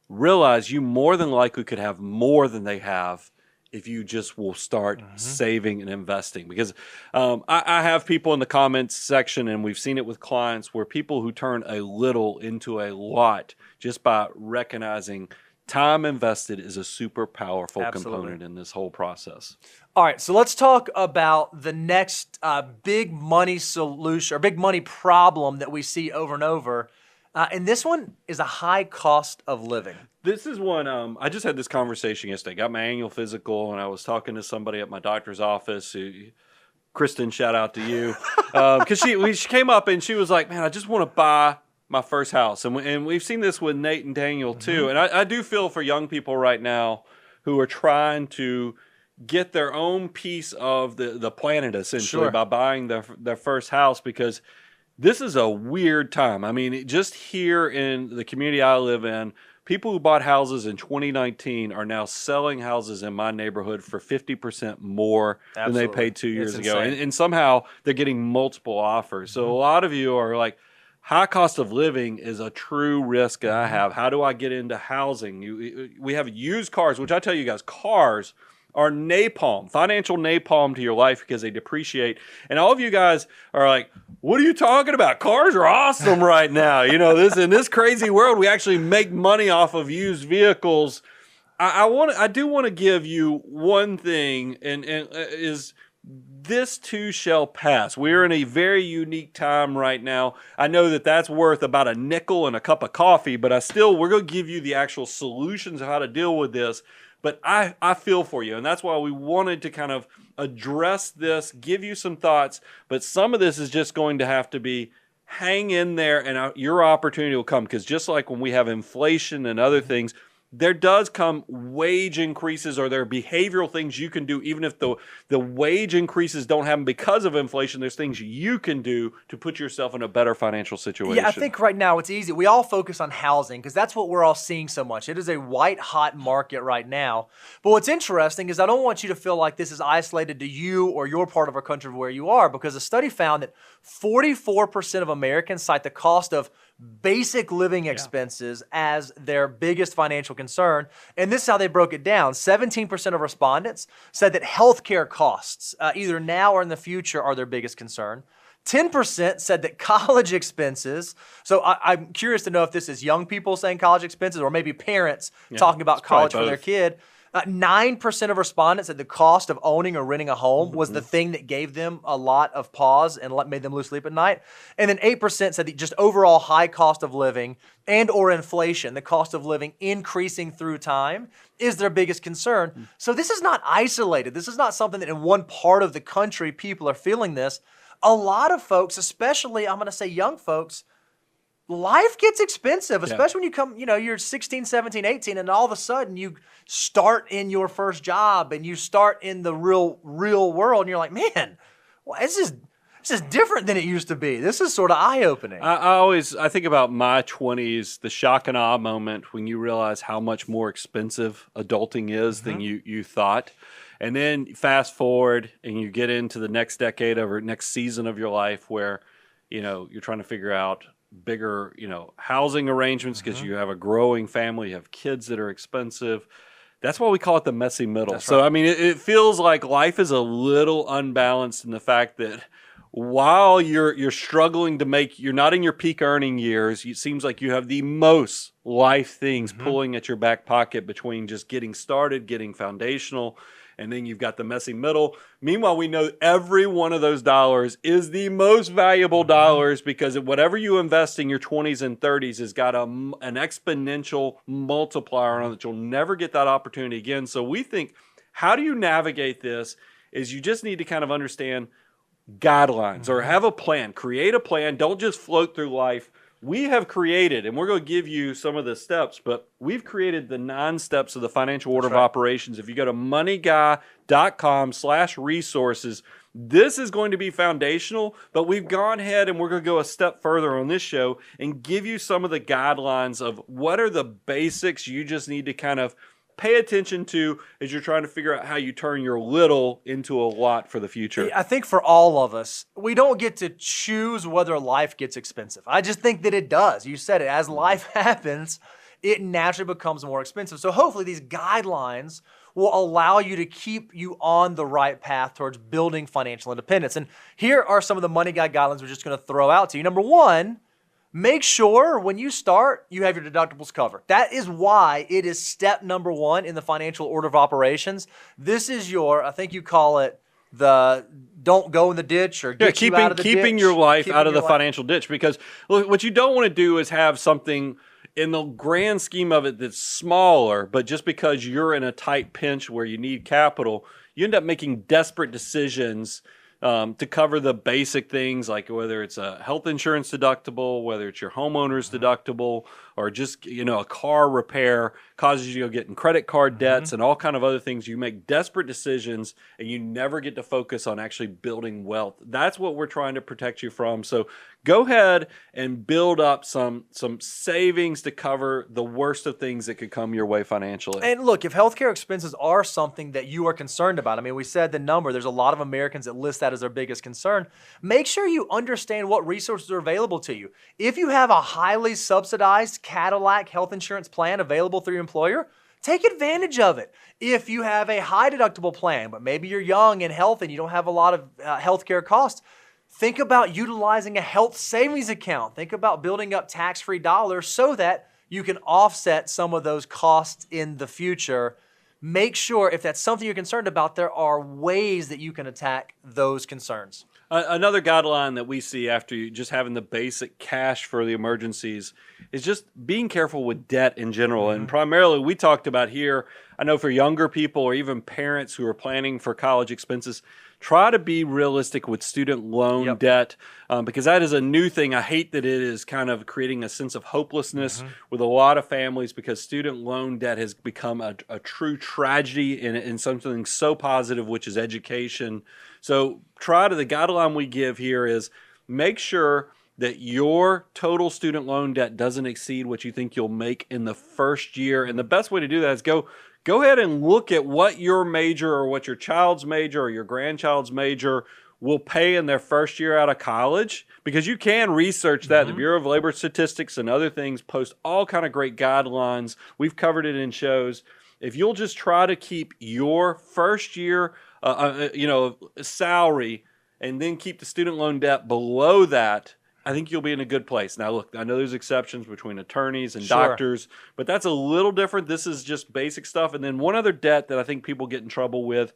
Realize you more than likely could have more than they have if you just will start saving and investing. Because I have people in the comments section, and we've seen it with clients, where people who turn a little into a lot just by recognizing time invested is a super powerful component in this whole process. All right, so let's talk about the next big money solution or big money problem that we see over and over. And this one is a high cost of living. This is one, I just had this conversation yesterday. Got my annual physical, and I was talking to somebody at my doctor's office Kristen, shout out to you. Because she came up and she was like, man, I just want to buy my first house. And we've seen this with Nate and Daniel too. And I do feel for young people right now who are trying to get their own piece of the planet, essentially, by buying their first house, because this is a weird time. I mean, just here in the community I live in, people who bought houses in 2019 are now selling houses in my neighborhood for 50% more than they paid 2 years ago. And somehow they're getting multiple offers. So a lot of you are like, high cost of living is a true risk that I have. How do I get into housing? We have used cars, which I tell you guys, cars are napalm, financial napalm to your life because they depreciate. And all of you guys are like, what are you talking about? Cars are awesome right now. You know, this in this crazy world, we actually make money off of used vehicles. I do want to give you one thing, and is this too shall pass. We're in a very unique time right now. I know that that's worth about a nickel and a cup of coffee, but we're going to give you the actual solutions of how to deal with this. But I feel for you, and that's why we wanted to kind of address this, give you some thoughts, but some of this is just going to have to be hang in there, and your opportunity will come, because just like when we have inflation and other things, there does come wage increases, or there are behavioral things you can do. Even if the wage increases don't happen because of inflation, there's things you can do to put yourself in a better financial situation. Yeah, I think right now it's easy. We all focus on housing because that's what we're all seeing so much. It is a white hot market right now. But what's interesting is I don't want you to feel like this is isolated to you or your part of our country where you are, because a study found that 44% of Americans cite the cost of basic living expenses as their biggest financial concern. And this is how they broke it down. 17% of respondents said that healthcare costs, either now or in the future, are their biggest concern. 10% said that college expenses, so I'm curious to know if this is young people saying college expenses or maybe parents talking about college for their kid. 9% of respondents said the cost of owning or renting a home was the thing that gave them a lot of pause and made them lose sleep at night. And then 8% said that just overall high cost of living and or inflation, the cost of living increasing through time, is their biggest concern. So this is not isolated. This is not something that in one part of the country people are feeling this. A lot of folks, especially I'm going to say young folks, life gets expensive, especially when you come, you're 16, 17, 18, and all of a sudden you start in your first job and you start in the real world, and you're like, man, well, this is different than it used to be. This is sort of eye-opening. I think about my 20s, the shock and awe moment when you realize how much more expensive adulting is than you thought. And then fast forward and you get into the next decade or next season of your life where, you're trying to figure out bigger, housing arrangements because you have a growing family, you have kids that are expensive. That's why we call it the messy middle. That's so, right. I mean, it feels like life is a little unbalanced in the fact that while you're struggling to you're not in your peak earning years, it seems like you have the most life things pulling at your back pocket between just getting started, getting foundational, and then you've got the messy middle. Meanwhile, we know every one of those dollars is the most valuable dollars because whatever you invest in your 20s and 30s has got an exponential multiplier on it that you'll never get that opportunity again. So we think, how do you navigate this is you just need to kind of understand guidelines or have a plan. Create a plan. Don't just float through life. We have created, and we're going to give you some of the steps, but we've created the 9 steps of the financial order of operations. If you go to moneyguy.com/resources, this is going to be foundational, but we've gone ahead and we're going to go a step further on this show and give you some of the guidelines of what are the basics you just need to kind of pay attention to as you're trying to figure out how you turn your little into a lot for the future. I think for all of us, we don't get to choose whether life gets expensive. I just think that it does. You said it. As life happens, it naturally becomes more expensive. So hopefully these guidelines will allow you to keep you on the right path towards building financial independence. And here are some of the Money Guy guidelines we're just going to throw out to you. Number 1, make sure when you start, you have your deductibles covered. That is why it is step number 1 in the financial order of operations. This is I think you call it the don't go in the ditch or get you out of the ditch. Keeping your life out of the financial ditch. Because what you don't want to do is have something in the grand scheme of it that's smaller, but just because you're in a tight pinch where you need capital, you end up making desperate decisions to cover the basic things like whether it's a health insurance deductible, whether it's your homeowner's deductible, or just a car repair causes you to get in credit card debts and all kind of other things. You make desperate decisions and you never get to focus on actually building wealth. That's what we're trying to protect you from. So go ahead and build up some savings to cover the worst of things that could come your way financially. And look, if healthcare expenses are something that you are concerned about, I mean, we said the number, there's a lot of Americans that list that as their biggest concern. Make sure you understand what resources are available to you. If you have a highly subsidized Cadillac health insurance plan available through your employer, take advantage of it. If you have a high deductible plan, but maybe you're young and healthy and you don't have a lot of healthcare costs, think about utilizing a health savings account. Think about building up tax-free dollars so that you can offset some of those costs in the future. Make sure if that's something you're concerned about, there are ways that you can attack those concerns. Another guideline that we see after you just having the basic cash for the emergencies is just being careful with debt in general. And primarily we talked about here, I know for younger people or even parents who are planning for college expenses, try to be realistic with student loan debt because that is a new thing. I hate that it is kind of creating a sense of hopelessness with a lot of families because student loan debt has become a true tragedy in something so positive, which is education. So the guideline we give here is make sure that your total student loan debt doesn't exceed what you think you'll make in the first year. And the best way to do that is go ahead and look at what your major or what your child's major or your grandchild's major will pay in their first year out of college, because you can research that. The Bureau of Labor Statistics and other things post all kind of great guidelines. We've covered it in shows. If you'll just try to keep your first year salary and then keep the student loan debt below that, I think you'll be in a good place. Now, look, I know there's exceptions between attorneys and doctors, but that's a little different. This is just basic stuff. And then one other debt that I think people get in trouble with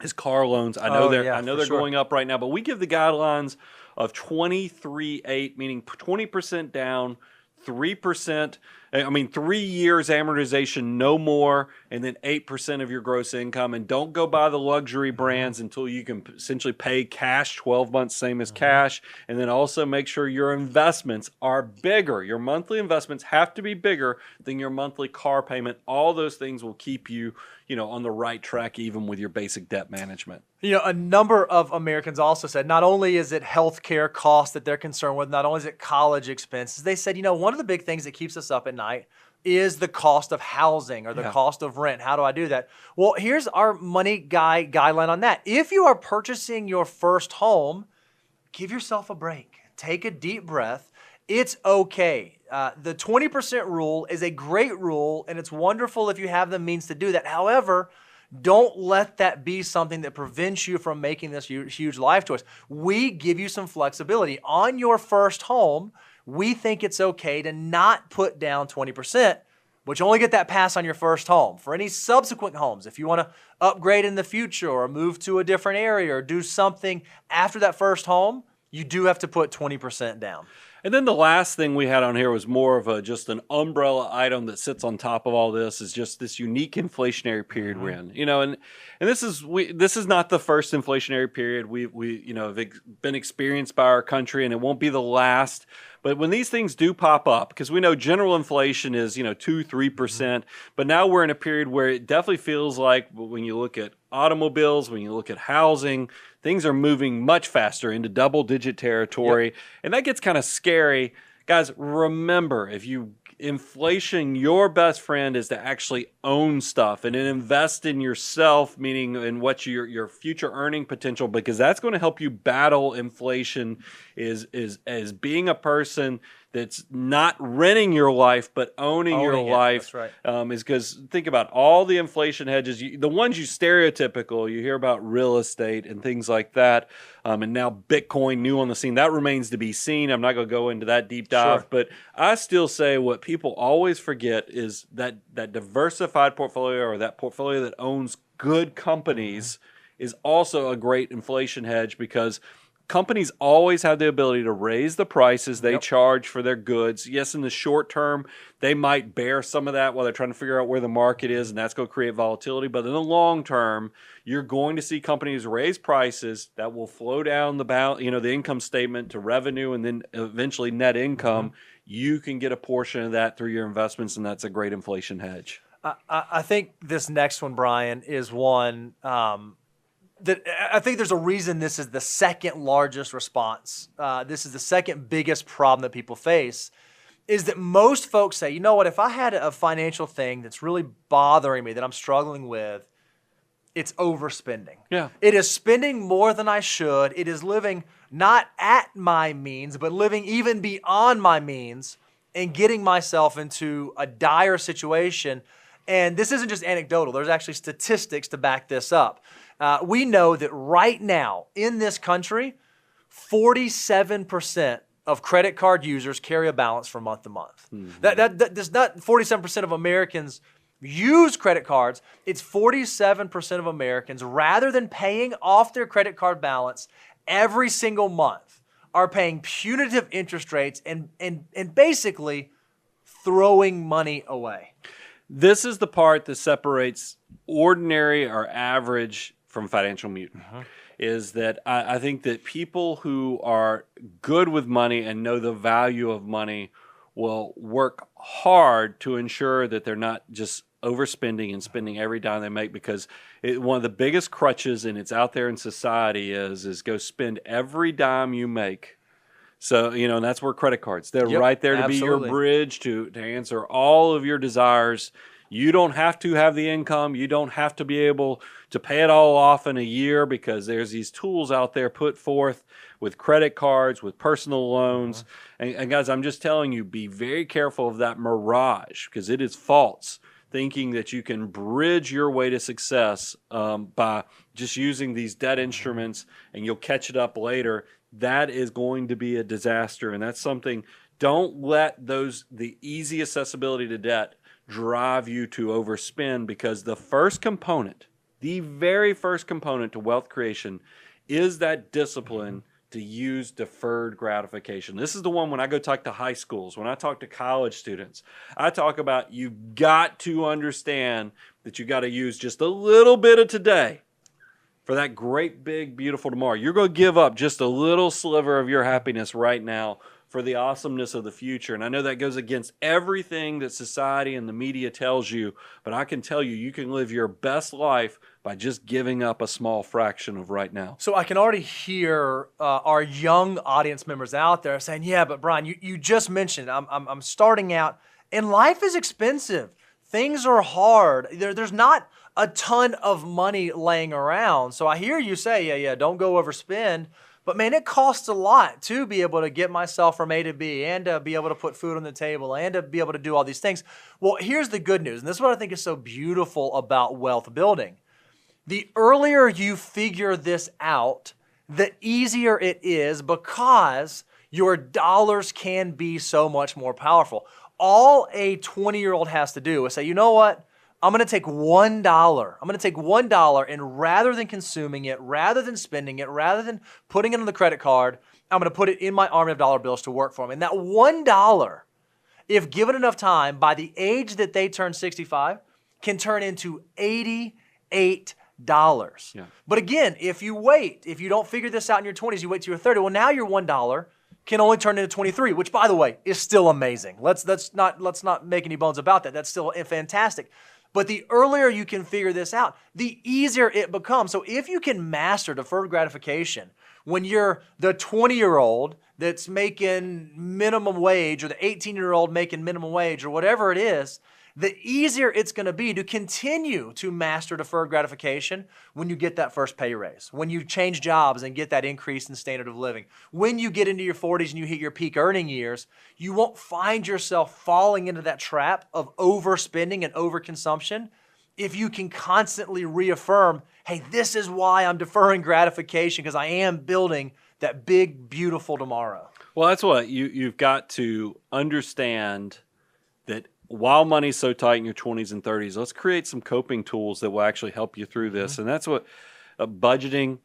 is car loans. I know they're going up right now, but we give the guidelines of 23/8, meaning 20% down, 3%. 3 years amortization, no more, and then 8% of your gross income. And don't go buy the luxury brands until you can essentially pay cash, 12 months, same as cash. And then also make sure your investments are bigger. Your monthly investments have to be bigger than your monthly car payment. All those things will keep you, on the right track, even with your basic debt management. A number of Americans also said not only is it healthcare costs that they're concerned with, not only is it college expenses, they said, one of the big things that keeps us up at night is the cost of housing or the cost of rent. How do I do that? Well, here's our money guy guideline on that. If you are purchasing your first home, give yourself a break. Take a deep breath. It's okay. The 20% rule is a great rule, and it's wonderful if you have the means to do that. However, don't let that be something that prevents you from making this huge life choice. We give you some flexibility. On your first home, we think it's okay to not put down 20%, but you only get that pass on your first home. For any subsequent homes, if you want to upgrade in the future or move to a different area or do something after that first home, you do have to put 20% down. And then the last thing we had on here was more of just an umbrella item that sits on top of all this, is just this unique inflationary period we're in. And this is not the first inflationary period we have been experienced by our country, and it won't be the last. But when these things do pop up, because we know general inflation is 2-3%, but now we're in a period where it definitely feels like when you look at automobiles, when you look at housing, things are moving much faster into double-digit territory, and that gets kind of scary. Guys, remember, inflation, your best friend is to actually own stuff and then invest in yourself, meaning in what your future earning potential, because that's going to help you battle inflation, is being a person that's not renting your life but owning your life. That's right. Is because think about all the inflation hedges, the ones you hear about real estate and things like that, and now Bitcoin new on the scene. That remains to be seen. I'm not going to go into that deep dive, but I still say what people always forget is that diversified portfolio, or that portfolio that owns good companies, is also a great inflation hedge, because companies always have the ability to raise the prices they charge for their goods. Yes, in the short term, they might bear some of that while they're trying to figure out where the market is, and that's going to create volatility. But in the long term, you're going to see companies raise prices that will flow down the income statement to revenue and then eventually net income. You can get a portion of that through your investments, and that's a great inflation hedge. I think this next one, Brian, is one that I think there's a reason this is the second largest response. This is the second biggest problem that people face, is that most folks say, if I had a financial thing that's really bothering me, that I'm struggling with, it's overspending. Yeah. It is spending more than I should. It is living not at my means, but living even beyond my means and getting myself into a dire situation. And this isn't just anecdotal. There's actually statistics to back this up. We know that right now in this country, 47% of credit card users carry a balance from month to month. That does not 47% of Americans use credit cards. It's 47% of Americans, rather than paying off their credit card balance every single month, are paying punitive interest rates and basically throwing money away. This is the part that separates ordinary or average from financial mutant. Is that I think that people who are good with money and know the value of money will work hard to ensure that they're not just overspending and spending every dime they make, because one of the biggest crutches, and it's out there in society, is go spend every dime you make. So, and that's where credit cards, they're right there to absolutely. be your bridge to answer all of your desires. You don't have to have the income. You don't have to be able to pay it all off in a year, because there's these tools out there put forth with credit cards, with personal loans. And guys, I'm just telling you, be very careful of that mirage, because it is false, thinking that you can bridge your way to success by just using these debt instruments and you'll catch it up later. That is going to be a disaster. And that's something, don't let the easy accessibility to debt drive you to overspend, because the very first component to wealth creation is that discipline to use deferred gratification. This is the one when I go talk to high schools, when I talk to college students, I talk about you've got to understand that you got to use just a little bit of today for that great, big, beautiful tomorrow. You're going to give up just a little sliver of your happiness right now for the awesomeness of the future. And I know that goes against everything that society and the media tells you, but I can tell you, you can live your best life by just giving up a small fraction of right now. So I can already hear our young audience members out there saying, yeah, but Brian, you just mentioned I'm starting out and life is expensive. Things are hard. There's not a ton of money laying around. So I hear you say, yeah, don't go overspend. But man, it costs a lot to be able to get myself from A to B and to be able to put food on the table and to be able to do all these things. Well, here's the good news, and this is what I think is so beautiful about wealth building. The earlier you figure this out, the easier it is, because your dollars can be so much more powerful. All a 20-year-old has to do is say, you know what? I'm going to take $1. I'm going to take $1, and rather than consuming it, rather than spending it, rather than putting it on the credit card, I'm going to put it in my army of dollar bills to work for me. And that $1, if given enough time, by the age that they turn 65, can turn into $88. Yeah. But again, if you wait, if you don't figure this out in your 20s, you wait till you're 30, well, now your $1 can only turn into 23, which, by the way, is still amazing. Let's not make any bones about that. That's still fantastic. But the earlier you can figure this out, the easier it becomes. So if you can master deferred gratification when you're the 20-year-old that's making minimum wage, or the 18-year-old making minimum wage, or whatever it is, the easier it's going to be to continue to master deferred gratification when you get that first pay raise, when you change jobs and get that increase in standard of living. When you get into your 40s and you hit your peak earning years, you won't find yourself falling into that trap of overspending and overconsumption if you can constantly reaffirm, hey, this is why I'm deferring gratification, because I am building that big, beautiful tomorrow. Well, that's what you've got to understand, that while money's so tight in your 20s and 30s, let's create some coping tools that will actually help you through this. And that's what budgeting,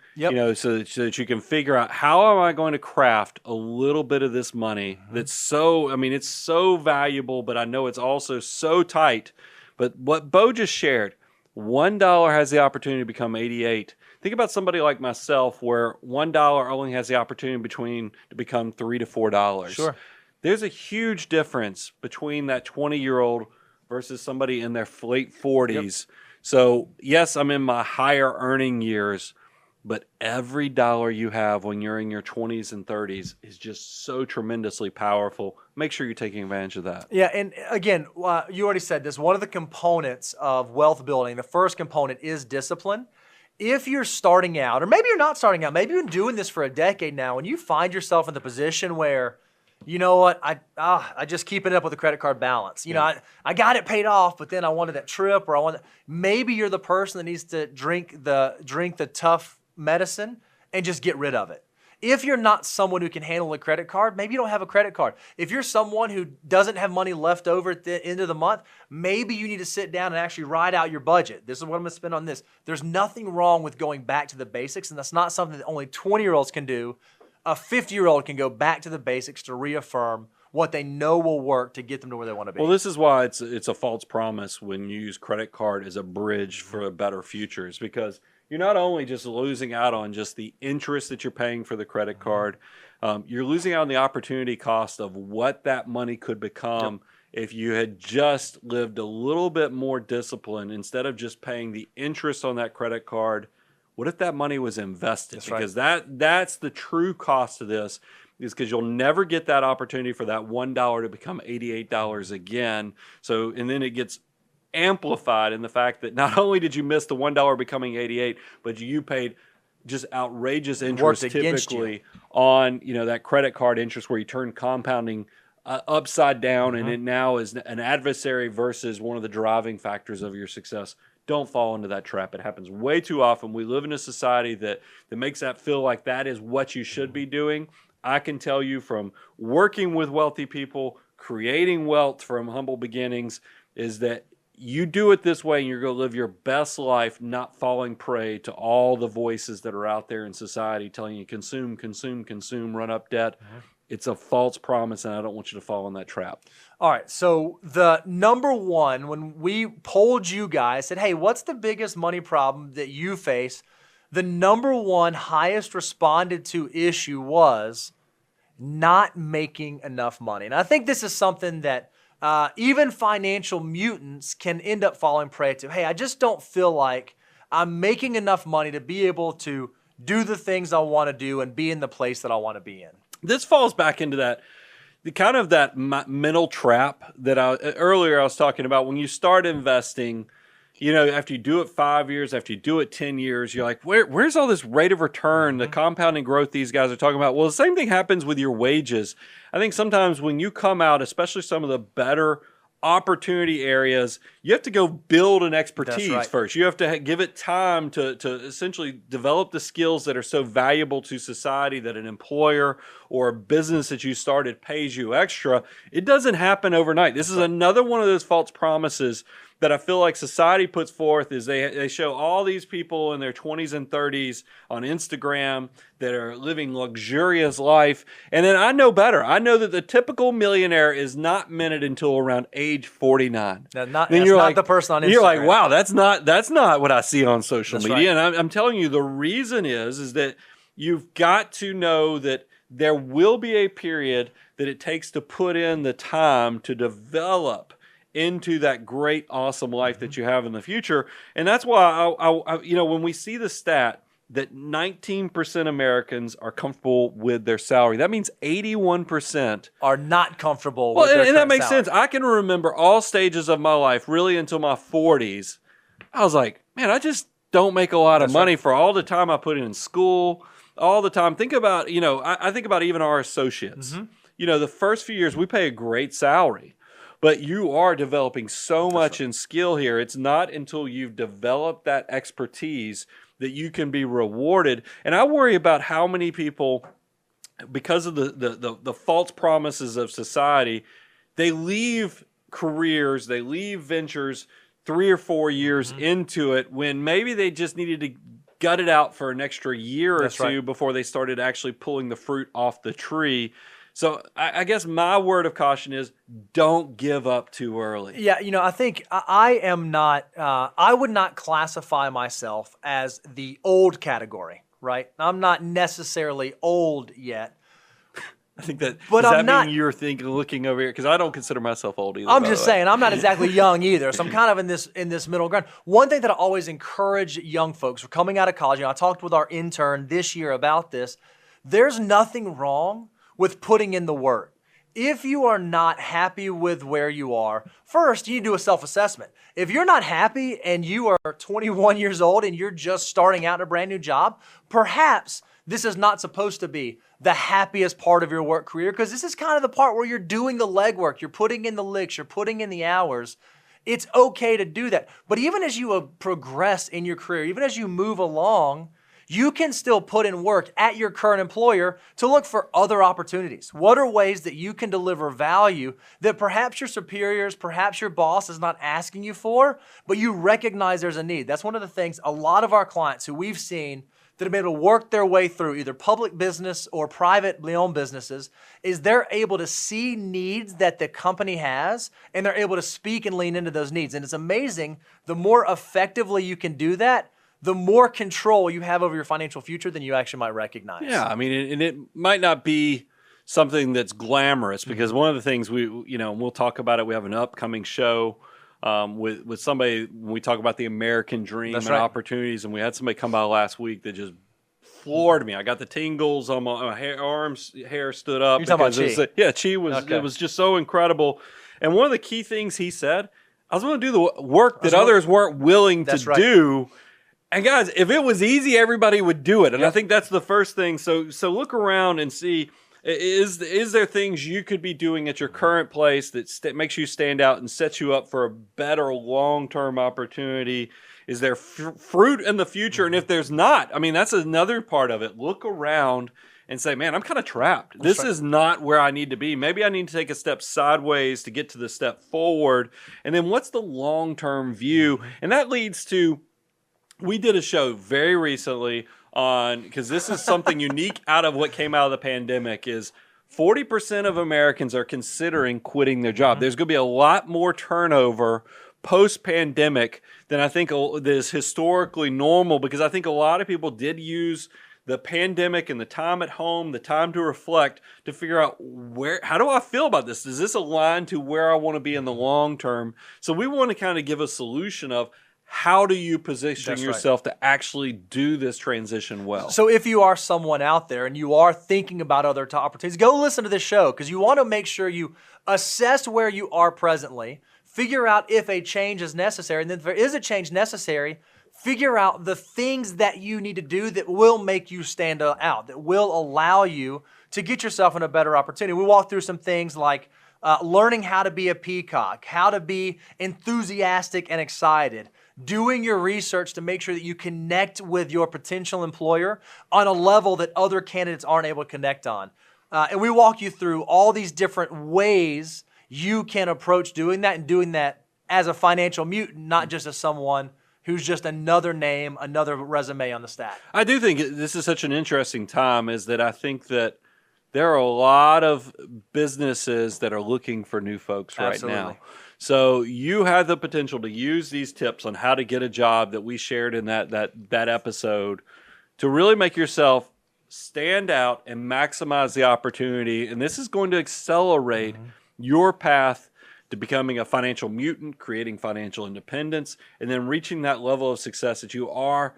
so that you can figure out, how am I going to craft a little bit of this money that's it's so valuable, but I know it's also so tight. But what Bo just shared, $1 has the opportunity to become 88. Think about somebody like myself, where $1 only has the opportunity to become $3 to $4. Sure. There's a huge difference between that 20-year-old versus somebody in their late 40s. Yep. So, yes, I'm in my higher earning years, but every dollar you have when you're in your 20s and 30s is just so tremendously powerful. Make sure you're taking advantage of that. Yeah, and again, you already said this. One of the components of wealth building, the first component, is discipline. If you're starting out, or maybe you're not starting out, maybe you've been doing this for a decade now, and you find yourself in the position where you know what, I just keep it up with the credit card balance. You know, I got it paid off, but then I wanted that trip, or maybe you're the person that needs to drink the tough medicine and just get rid of it. If you're not someone who can handle a credit card, maybe you don't have a credit card. If you're someone who doesn't have money left over at the end of the month, maybe you need to sit down and actually write out your budget. This is what I'm going to spend on this. There's nothing wrong with going back to the basics, and that's not something that only 20-year-olds can do. A 50-year-old can go back to the basics to reaffirm what they know will work to get them to where they want to be. Well, this is why it's a false promise when you use credit card as a bridge for a better future. It's because you're not only just losing out on just the interest that you're paying for the credit card, you're losing out on the opportunity cost of what that money could become if you had just lived a little bit more disciplined instead of just paying the interest on that credit card. What if that money was invested? Because that's the true cost of this, is because you'll never get that opportunity for that $1 to become $88 again. So, and then it gets amplified in the fact that not only did you miss the $1 becoming 88, but you paid just outrageous interest typically on that credit card interest where you turn compounding upside down, and it now is an adversary versus one of the driving factors of your success. Don't fall into that trap. It happens way too often. We live in a society that makes that feel like that is what you should be doing. I can tell you from working with wealthy people, creating wealth from humble beginnings, is that you do it this way and you're going to live your best life, not falling prey to all the voices that are out there in society telling you consume, consume, consume, run up debt. It's a false promise, and I don't want you to fall in that trap. All right, so the number one, when we polled you guys, said, hey, what's the biggest money problem that you face? The number one highest responded to issue was not making enough money. And I think this is something that even financial mutants can end up falling prey to. Hey, I just don't feel like I'm making enough money to be able to do the things I want to do and be in the place that I want to be in. This falls back into that mental trap that earlier I was talking about. When you start investing, after you do it 5 years, after you do it 10 years, you're like, where's all this rate of return, the compounding growth these guys are talking about? Well, the same thing happens with your wages. I think sometimes when you come out, especially some of the better opportunity areas, you have to go build an expertise first. You have to give it time to essentially develop the skills that are so valuable to society that an employer or a business that you started pays you extra. It doesn't happen overnight. This is another one of those false promises that I feel like society puts forth. Is they show all these people in their 20s and 30s on Instagram that are living luxurious life. And then I know better. I know that the typical millionaire is not minted until around age 49. That's not the person on Instagram. You're like, wow, that's not what I see on social media. Right. And I'm telling you, the reason is that you've got to know that there will be a period that it takes to put in the time to develop into that great, awesome life that you have in the future. And that's why, when we see the stat that 19% Americans are comfortable with their salary, that means 81% are not comfortable with their and that makes salary. sense. I can remember all stages of my life, really until my 40s. I was like, man, I just don't make a lot of money for all the time I put in school, all the time. Think about, I think about even our associates. The first few years, we pay a great salary. But you are developing so much in skill here. It's not until you've developed that expertise that you can be rewarded. And I worry about how many people, because of the false promises of society, they leave careers, they leave ventures 3 or 4 years into it when maybe they just needed to gut it out for an extra year or two before they started actually pulling the fruit off the tree. So I guess my word of caution is don't give up too early. Yeah, I think I am not, I would not classify myself as the old category, right? I'm not necessarily old yet. I think that, but does I'm that mean you're looking over here? Because I don't consider myself old either. I'm just saying, I'm not exactly young either. So I'm kind of in this middle ground. One thing that I always encourage young folks who are coming out of college, I talked with our intern this year about this, there's nothing wrong with putting in the work. If you are not happy with where you are, first you need to do a self-assessment. If you're not happy and you are 21 years old and you're just starting out in a brand new job, perhaps this is not supposed to be the happiest part of your work career, because this is kind of the part where you're doing the legwork, you're putting in the licks, you're putting in the hours. It's okay to do that. But even as you progress in your career, even as you move along, you can still put in work at your current employer to look for other opportunities. What are ways that you can deliver value that perhaps your superiors, perhaps your boss is not asking you for, but you recognize there's a need? That's one of the things a lot of our clients who we've seen that have been able to work their way through either public business or privately owned businesses is they're able to see needs that the company has, and they're able to speak and lean into those needs. And it's amazing, the more effectively you can do that, the more control you have over your financial future than you actually might recognize. Yeah, I mean, and it might not be something that's glamorous, because one of the things we'll talk about it. We have an upcoming show with somebody when we talk about the American dream and opportunities, and we had somebody come by last week that just floored me. I got the tingles on my hair stood up. You're talking about Chi? Chi was. Okay. It was just so incredible. And one of the key things he said, I was going to do the work that others weren't willing to do. And guys, if it was easy, everybody would do it. And I think that's the first thing. So look around and see, is there things you could be doing at your current place that makes you stand out and sets you up for a better long-term opportunity? Is there fruit in the future? And if there's not, I mean, that's another part of it. Look around and say, man, I'm kind of trapped. This is not where I need to be. Maybe I need to take a step sideways to get to the step forward. And then what's the long-term view? And that leads to, we did a show very recently on, because this is something unique out of what came out of the pandemic, is 40% of Americans are considering quitting their job. There's going to be a lot more turnover post-pandemic than I think that is historically normal, because I think a lot of people did use the pandemic and the time at home, the time to reflect, to figure out how do I feel about this? Does this align to where I want to be in the long term? So we want to kind of give a solution of, how do you position yourself to actually do this transition well? So if you are someone out there and you are thinking about other opportunities, go listen to this show, because you want to make sure you assess where you are presently, figure out if a change is necessary, and then if there is a change necessary, figure out the things that you need to do that will make you stand out, that will allow you to get yourself in a better opportunity. We walked through some things like learning how to be a peacock, how to be enthusiastic and excited, doing your research to make sure that you connect with your potential employer on a level that other candidates aren't able to connect on. And we walk you through all these different ways you can approach doing that, and doing that as a financial mutant, not just as someone who's just another name, another resume on the stack. I do think this is such an interesting time, is that I think that there are a lot of businesses that are looking for new folks right now. So you have the potential to use these tips on how to get a job that we shared in that episode to really make yourself stand out and maximize the opportunity. And this is going to accelerate your path to becoming a financial mutant, creating financial independence, and then reaching that level of success that you are,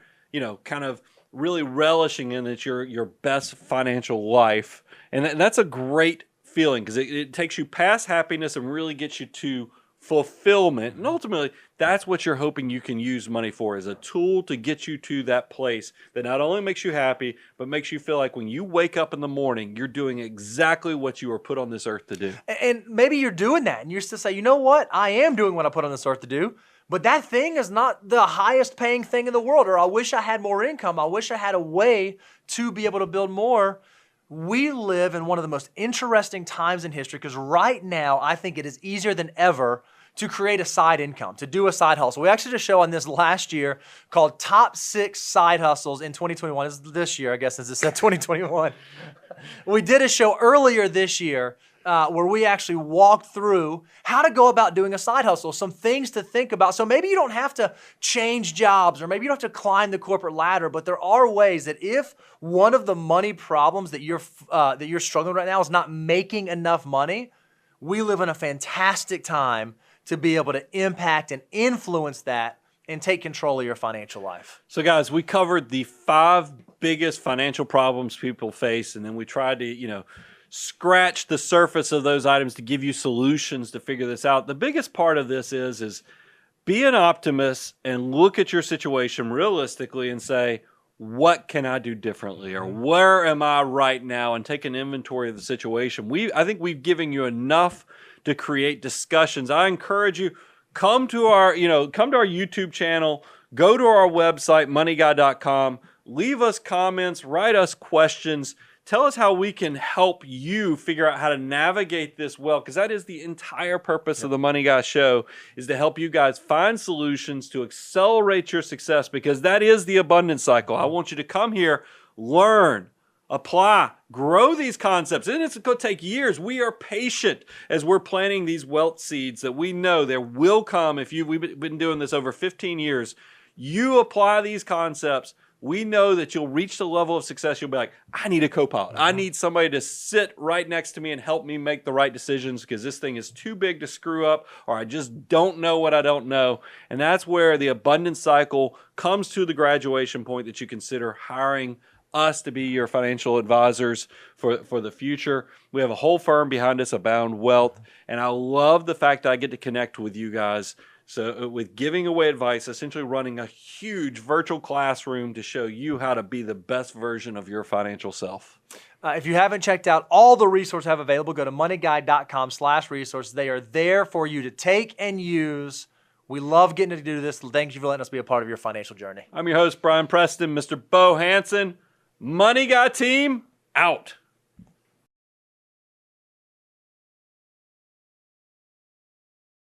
kind of really relishing in. It's your best financial life. And that's a great feeling, because it takes you past happiness and really gets you to fulfillment. And ultimately, that's what you're hoping you can use money for, is a tool to get you to that place that not only makes you happy, but makes you feel like when you wake up in the morning, you're doing exactly what you were put on this earth to do. And maybe you're doing that, and you're still say, you know what? I am doing what I put on this earth to do, but that thing is not the highest paying thing in the world, or I wish I had more income. I wish I had a way to be able to build more. We live in one of the most interesting times in history, because right now, I think it is easier than ever to create a side income, to do a side hustle. We actually did a show on this last year called Top 6 Side Hustles in 2021. It's this year, I guess, since it said 2021. We did a show earlier this year where we actually walked through how to go about doing a side hustle, some things to think about. So maybe you don't have to change jobs, or maybe you don't have to climb the corporate ladder, but there are ways that if one of the money problems that you're struggling with right now is not making enough money, we live in a fantastic time to be able to impact and influence that and take control of your financial life. So guys, we covered the 5 biggest financial problems people face, and then we tried to, scratch the surface of those items to give you solutions to figure this out. The biggest part of this is be an optimist and look at your situation realistically and say, what can I do differently, or where am I right now, and take an inventory of the situation. I think we've given you enough to create discussions. I encourage you, come to our YouTube channel, go to our website, moneyguy.com, leave us comments, write us questions. Tell us how we can help you figure out how to navigate this well, because that is the entire purpose of the Money Guy Show, is to help you guys find solutions to accelerate your success, because that is the abundance cycle. I want you to come here, learn, apply, grow these concepts. And it's going to take years. We are patient as we're planting these wealth seeds that we know there will come. We've been doing this over 15 years. You apply these concepts, we know that you'll reach the level of success. You'll be like, I need a co-pilot. I need somebody to sit right next to me and help me make the right decisions, because this thing is too big to screw up, or I just don't know what I don't know. And that's where the abundance cycle comes to the graduation point, that you consider hiring us to be your financial advisors for the future. We have a whole firm behind us, Abound Wealth, and I love the fact that I get to connect with you guys. So with giving away advice, essentially running a huge virtual classroom to show you how to be the best version of your financial self. If you haven't checked out all the resources I have available, go to moneyguy.com/resources. They are there for you to take and use. We love getting to do this. Thank you for letting us be a part of your financial journey. I'm your host, Brian Preston, Mr. Bo Hansen. Money Guy team, out.